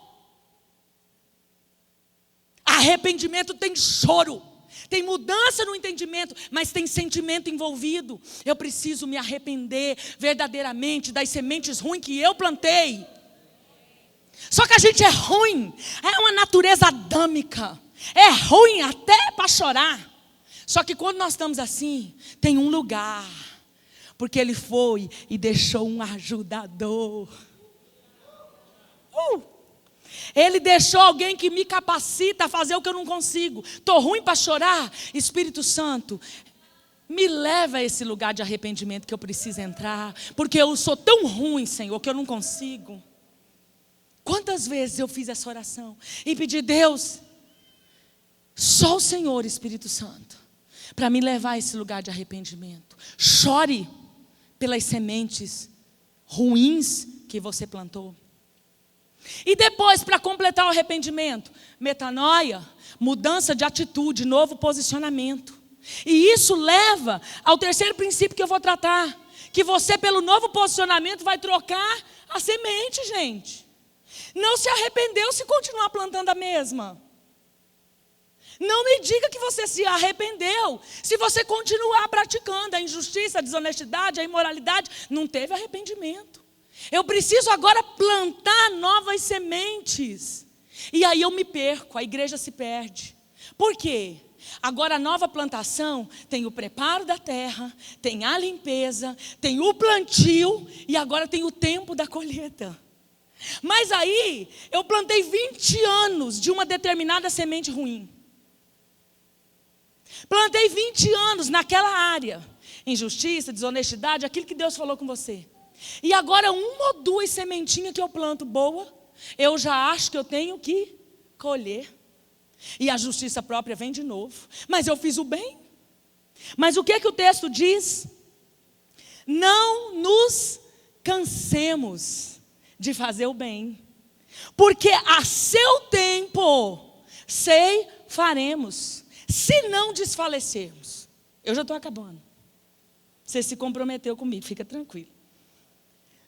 Arrependimento tem choro. Tem mudança no entendimento, mas tem sentimento envolvido. Eu preciso me arrepender verdadeiramente das sementes ruins que eu plantei. Só que a gente é ruim, é uma natureza adâmica. É ruim até para chorar. Só que quando nós estamos assim, tem um lugar. Porque ele foi e deixou um ajudador. Ele deixou alguém que me capacita a fazer o que eu não consigo. Estou ruim para chorar? Espírito Santo, me leva a esse lugar de arrependimento que eu preciso entrar. Porque eu sou tão ruim, Senhor, que eu não consigo. Quantas vezes eu fiz essa oração e pedi: Deus, só o Senhor, Espírito Santo, para me levar a esse lugar de arrependimento. Chore pelas sementes ruins que você plantou. E depois, para completar o arrependimento, metanoia, mudança de atitude, novo posicionamento. E isso leva ao terceiro princípio que eu vou tratar. Que você, pelo novo posicionamento, vai trocar a semente, gente. Não se arrependeu se continuar plantando a mesma. Não me diga que você se arrependeu se você continuar praticando a injustiça, a desonestidade, a imoralidade. Não teve arrependimento. Eu preciso agora plantar novas sementes. E aí eu me perco, a igreja se perde. Por quê? Agora a nova plantação tem o preparo da terra, tem a limpeza, tem o plantio e agora tem o tempo da colheita. Mas aí eu plantei 20 anos de uma determinada semente ruim. Plantei 20 anos naquela área. Injustiça, desonestidade, aquilo que Deus falou com você. E agora uma ou duas sementinhas que eu planto boa, eu já acho que eu tenho que colher. E a justiça própria vem de novo. Mas eu fiz o bem. Mas o que é que o texto diz? Não nos cansemos de fazer o bem. Porque a seu tempo faremos, se não desfalecermos. Eu já estou acabando. Você se comprometeu comigo, fica tranquilo.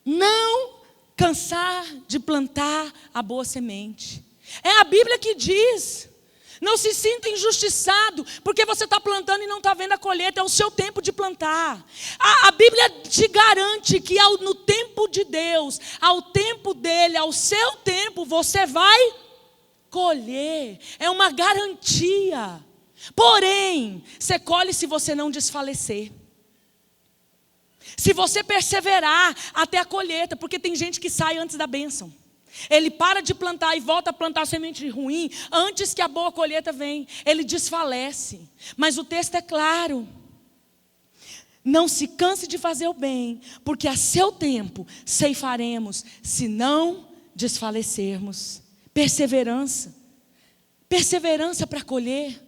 Não cansar de plantar a boa semente. É a Bíblia que diz. Não se sinta injustiçado, porque você está plantando e não está vendo a colheita. É o seu tempo de plantar. A Bíblia te garante que no tempo de Deus, ao tempo dele, ao seu tempo, você vai colher. É uma garantia. Porém, você colhe se você não desfalecer. Se você perseverar até a colheita, porque tem gente que sai antes da bênção. Ele para de plantar e volta a plantar semente ruim antes que a boa colheita venha. Ele desfalece. Mas o texto é claro. Não se canse de fazer o bem, porque a seu tempo ceifaremos, se não desfalecermos. Perseverança. Perseverança para colher.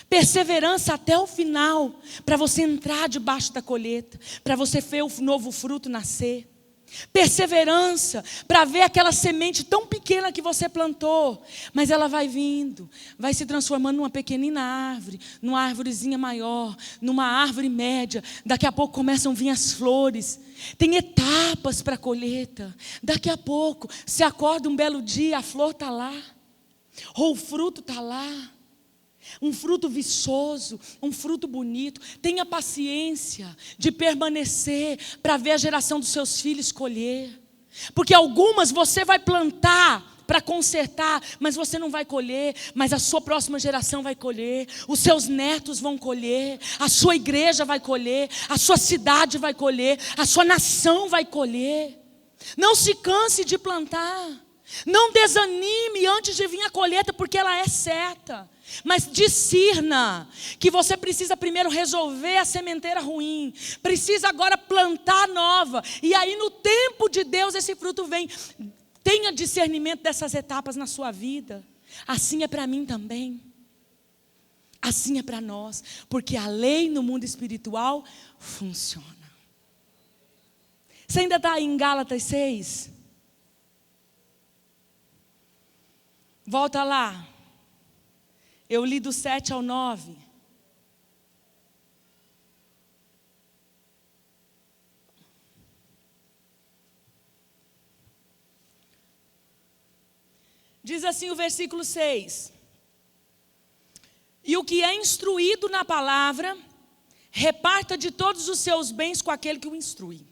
Perseverança até o final, para você entrar debaixo da colheita, para você ver o novo fruto nascer. Perseverança para ver aquela semente tão pequena que você plantou, mas ela vai vindo, vai se transformando numa pequenina árvore, numa árvorezinha maior, numa árvore média. Daqui a pouco começam a vir as flores. Tem etapas para a colheita. Daqui a pouco você acorda um belo dia, a flor está lá, ou o fruto está lá. Um fruto viçoso, um fruto bonito. Tenha paciência de permanecer para ver a geração dos seus filhos colher. Porque algumas você vai plantar para consertar, mas você não vai colher. Mas a sua próxima geração vai colher. Os seus netos vão colher. A sua igreja vai colher. A sua cidade vai colher. A sua nação vai colher. Não se canse de plantar. Não desanime antes de vir a colheita, porque ela é certa. Mas discirna que você precisa primeiro resolver a sementeira ruim. Precisa agora plantar nova. E aí no tempo de Deus esse fruto vem. Tenha discernimento dessas etapas na sua vida. Assim é para mim também. Assim é para nós. Porque a lei no mundo espiritual funciona. Você ainda está aí em Gálatas 6? Volta lá. Eu li do 7 ao 9. Diz assim o versículo 6. E o que é instruído na palavra, reparta de todos os seus bens com aquele que o instrui.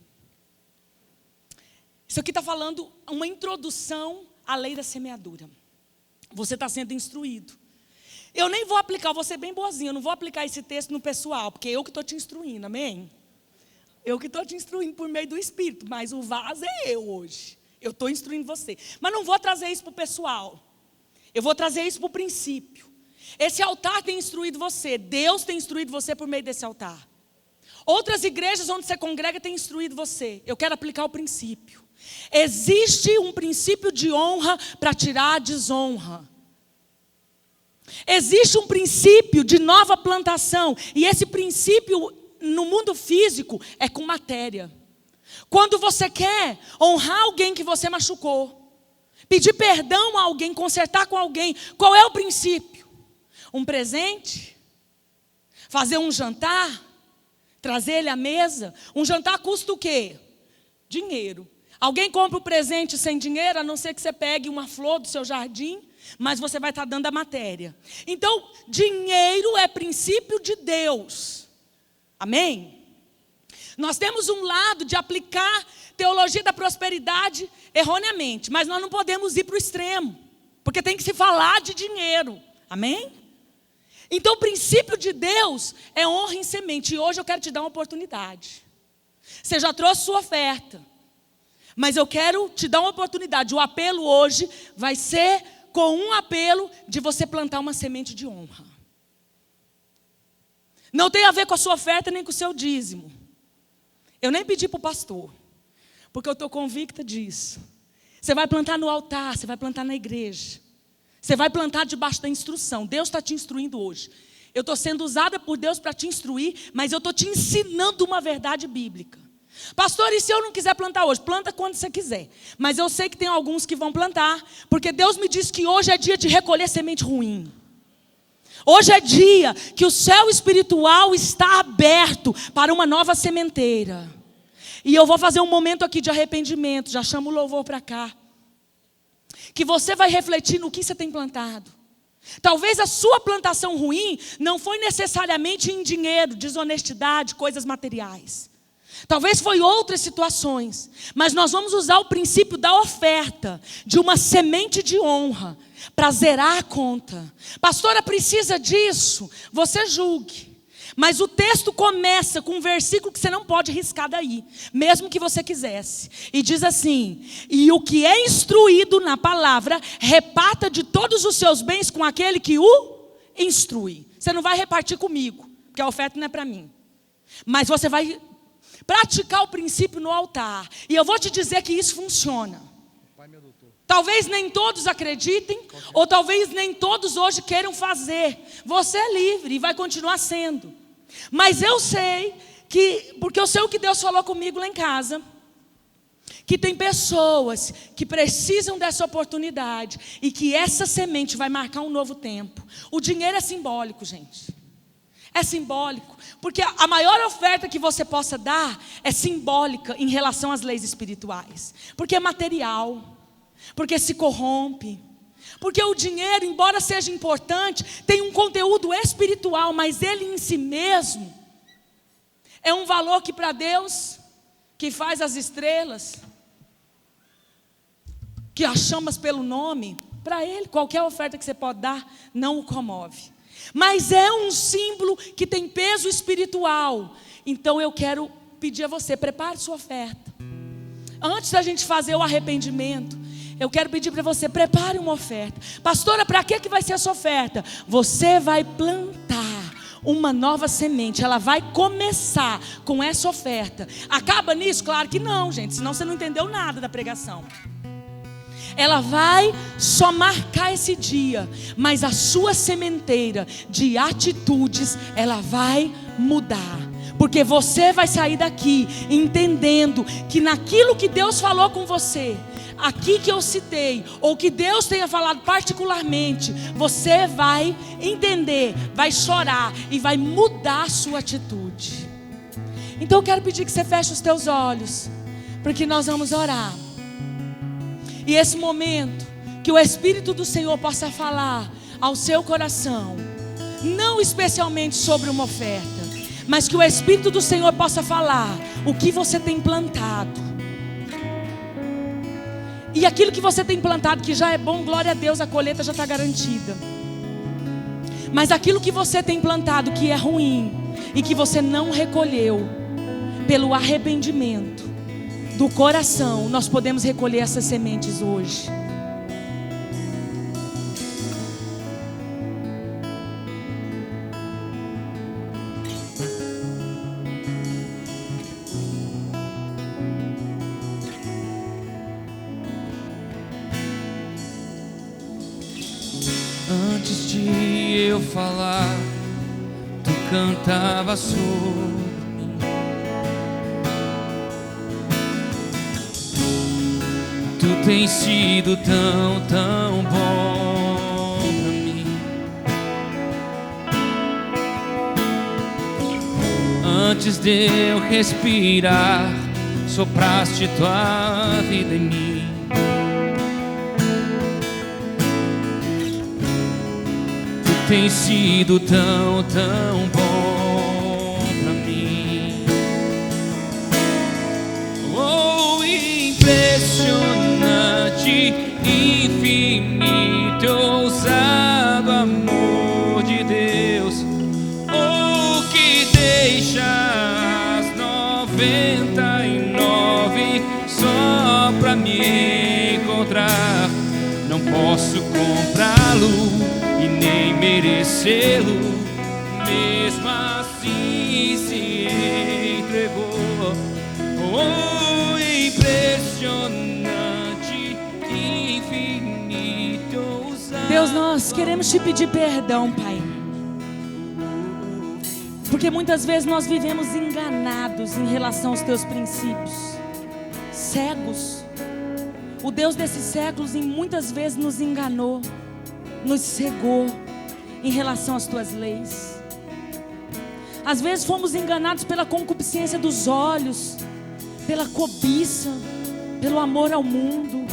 Isso aqui está falando uma introdução à lei da semeadura. Você está sendo instruído. Eu nem vou aplicar, vou ser bem boazinha, eu não vou aplicar esse texto no pessoal, porque eu que estou te instruindo, amém? Eu que estou te instruindo por meio do Espírito, mas o vaso é eu hoje. Eu estou instruindo você. Mas não vou trazer isso para o pessoal. Eu vou trazer isso para o princípio. Esse altar tem instruído você, Deus tem instruído você por meio desse altar. Outras igrejas onde você congrega têm instruído você. Eu quero aplicar o princípio. Existe um princípio de honra para tirar a desonra. Existe um princípio de nova plantação. E esse princípio no mundo físico é com matéria. Quando você quer honrar alguém que você machucou, pedir perdão a alguém, consertar com alguém, qual é o princípio? Um presente? Fazer um jantar? Trazer ele à mesa? Um jantar custa o quê? Dinheiro. Alguém compra o presente sem dinheiro, a não ser que você pegue uma flor do seu jardim, mas você vai estar dando a matéria. Então, dinheiro é princípio de Deus. Amém? Nós temos um lado de aplicar teologia da prosperidade erroneamente, mas nós não podemos ir para o extremo, porque tem que se falar de dinheiro. Amém? Então, o princípio de Deus é honra em semente. E hoje eu quero te dar uma oportunidade. Você já trouxe sua oferta, mas eu quero te dar uma oportunidade. O apelo hoje vai ser com um apelo de você plantar uma semente de honra. Não tem a ver com a sua oferta nem com o seu dízimo. Eu nem pedi para o pastor, porque eu estou convicta disso. Você vai plantar no altar, você vai plantar na igreja. Você vai plantar debaixo da instrução. Deus está te instruindo hoje. Eu estou sendo usada por Deus para te instruir, mas eu estou te ensinando uma verdade bíblica. Pastor, e se eu não quiser plantar hoje? Planta quando você quiser. Mas eu sei que tem alguns que vão plantar, porque Deus me disse que hoje é dia de recolher semente ruim. Hoje é dia que o céu espiritual está aberto para uma nova sementeira. E eu vou fazer um momento aqui de arrependimento, já chamo o louvor para cá. Que você vai refletir no que você tem plantado. Talvez a sua plantação ruim não foi necessariamente em dinheiro, desonestidade, coisas materiais. Talvez foi outras situações, mas nós vamos usar o princípio da oferta, de uma semente de honra, para zerar a conta. Pastora, precisa disso? Você julgue. Mas o texto começa com um versículo que você não pode riscar daí, mesmo que você quisesse. E diz assim: e o que é instruído na palavra, reparta de todos os seus bens com aquele que o instrui. Você não vai repartir comigo, porque a oferta não é para mim. Mas você vai Praticar o princípio no altar. E eu vou te dizer que isso funciona. Talvez nem todos acreditem, ou talvez nem todos hoje queiram fazer. Você é livre e vai continuar sendo. Mas eu sei que, porque eu sei o que Deus falou comigo lá em casa, que tem pessoas que precisam dessa oportunidade e que essa semente vai marcar um novo tempo. O dinheiro é simbólico, gente. É simbólico, porque a maior oferta que você possa dar é simbólica em relação às leis espirituais. Porque é material, porque se corrompe. Porque o dinheiro, embora seja importante, tem um conteúdo espiritual, mas ele em si mesmo é um valor que para Deus, que faz as estrelas, que as chamas pelo nome, para Ele, qualquer oferta que você pode dar, não o comove. Mas é um símbolo que tem peso espiritual. Então eu quero pedir a você, prepare sua oferta. Antes da gente fazer o arrependimento, eu quero pedir para você, prepare uma oferta. Pastora, para que vai ser essa oferta? Você vai plantar uma nova semente, ela vai começar com essa oferta. Acaba nisso? Claro que não, gente, senão você não entendeu nada da pregação. Ela vai só marcar esse dia, mas a sua sementeira de atitudes, ela vai mudar. Porque você vai sair daqui entendendo que naquilo que Deus falou com você, aqui que eu citei, ou que Deus tenha falado particularmente, você vai entender, vai chorar e vai mudar a sua atitude. Então eu quero pedir que você feche os teus olhos, porque nós vamos orar. E esse momento, que o Espírito do Senhor possa falar ao seu coração, não especialmente sobre uma oferta, mas que o Espírito do Senhor possa falar o que você tem plantado. E aquilo que você tem plantado, que já é bom, glória a Deus, a colheita já está garantida. Mas aquilo que você tem plantado, que é ruim, e que você não recolheu, pelo arrependimento do coração, nós podemos recolher essas sementes hoje. Antes de eu falar, tu cantava sobre mim. Tu tens sido tão, tão bom pra mim. Antes de eu respirar, sopraste tua vida em mim. Tem sido tão, tão bom pra mim. Oh, impressionante, infinito, ousado amor de Deus. Oh, que deixa as 99 só pra me encontrar. Não posso comprá-lo e nem merecê-lo, mesmo assim se entregou. Oh, impressionante, infinito, ousado. Deus, nós queremos te pedir perdão, Pai, porque muitas vezes nós vivemos enganados em relação aos teus princípios, cegos. O Deus desses séculos muitas vezes nos enganou, nos cegou em relação às tuas leis. Às vezes fomos enganados pela concupiscência dos olhos, pela cobiça, pelo amor ao mundo.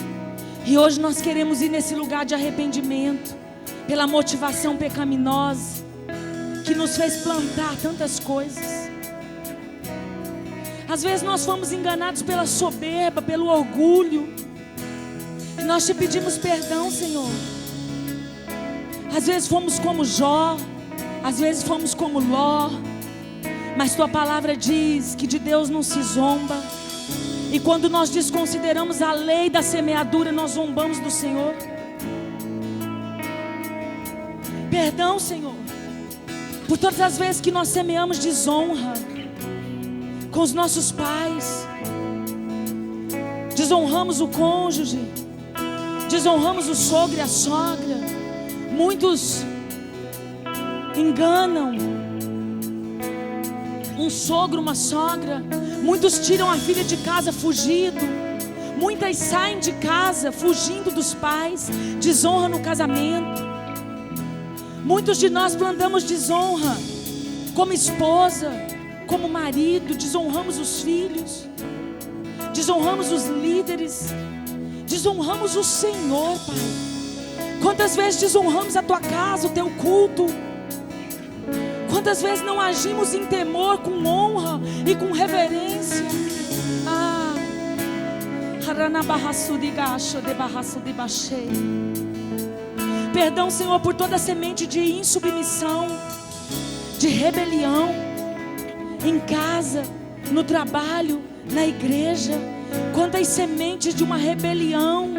E hoje nós queremos ir nesse lugar de arrependimento, pela motivação pecaminosa que nos fez plantar tantas coisas. Às vezes nós fomos enganados pela soberba, pelo orgulho, e nós te pedimos perdão, Senhor. Às vezes fomos como Jó, às vezes fomos como Ló, mas tua palavra diz que de Deus não se zomba. E quando nós desconsideramos a lei da semeadura, nós zombamos do Senhor. Perdão, Senhor, por todas as vezes que nós semeamos desonra, com os nossos pais, desonramos o cônjuge, desonramos o sogro e a sogra. Muitos enganam um sogro, uma sogra. Muitos tiram a filha de casa fugido. Muitas saem de casa fugindo dos pais. Desonra no casamento. Muitos de nós plantamos desonra como esposa, como marido. Desonramos os filhos, desonramos os líderes, desonramos o Senhor, Pai. Quantas vezes desonramos a tua casa, o teu culto? Quantas vezes não agimos em temor, com honra e com reverência? Perdão, Senhor, por toda semente de insubmissão, de rebelião, em casa, no trabalho, na igreja. Quantas sementes de uma rebelião.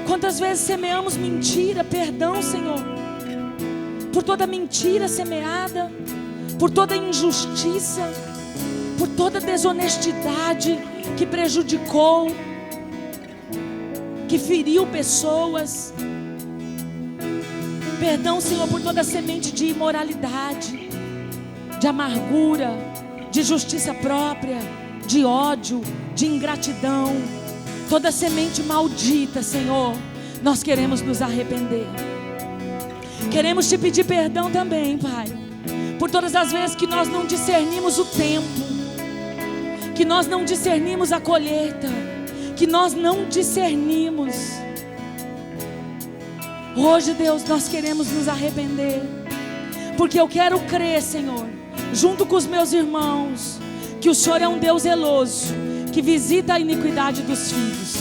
Quantas vezes semeamos mentira. Perdão, Senhor, por toda mentira semeada, por toda injustiça, por toda desonestidade que prejudicou, que feriu pessoas. Perdão, Senhor, por toda semente de imoralidade, de amargura, de justiça própria, de ódio, de ingratidão. Toda semente maldita, Senhor, nós queremos nos arrepender. Queremos te pedir perdão também, Pai, por todas as vezes que nós não discernimos o tempo, que nós não discernimos a colheita, que nós não discernimos. Hoje, Deus, nós queremos nos arrepender, porque eu quero crer, Senhor, junto com os meus irmãos, que o Senhor é um Deus zeloso, que visita a iniquidade dos filhos.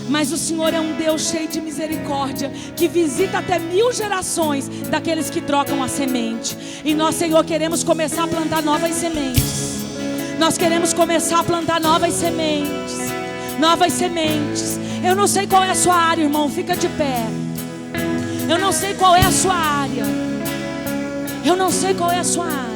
Mas o Senhor é um Deus cheio de misericórdia, que visita até 1000 gerações daqueles que trocam a semente. E nós, Senhor, queremos começar a plantar novas sementes. Nós queremos começar a plantar novas sementes. Novas sementes. Eu não sei qual é a sua área, irmão, fica de pé. Eu não sei qual é a sua área. Eu não sei qual é a sua área.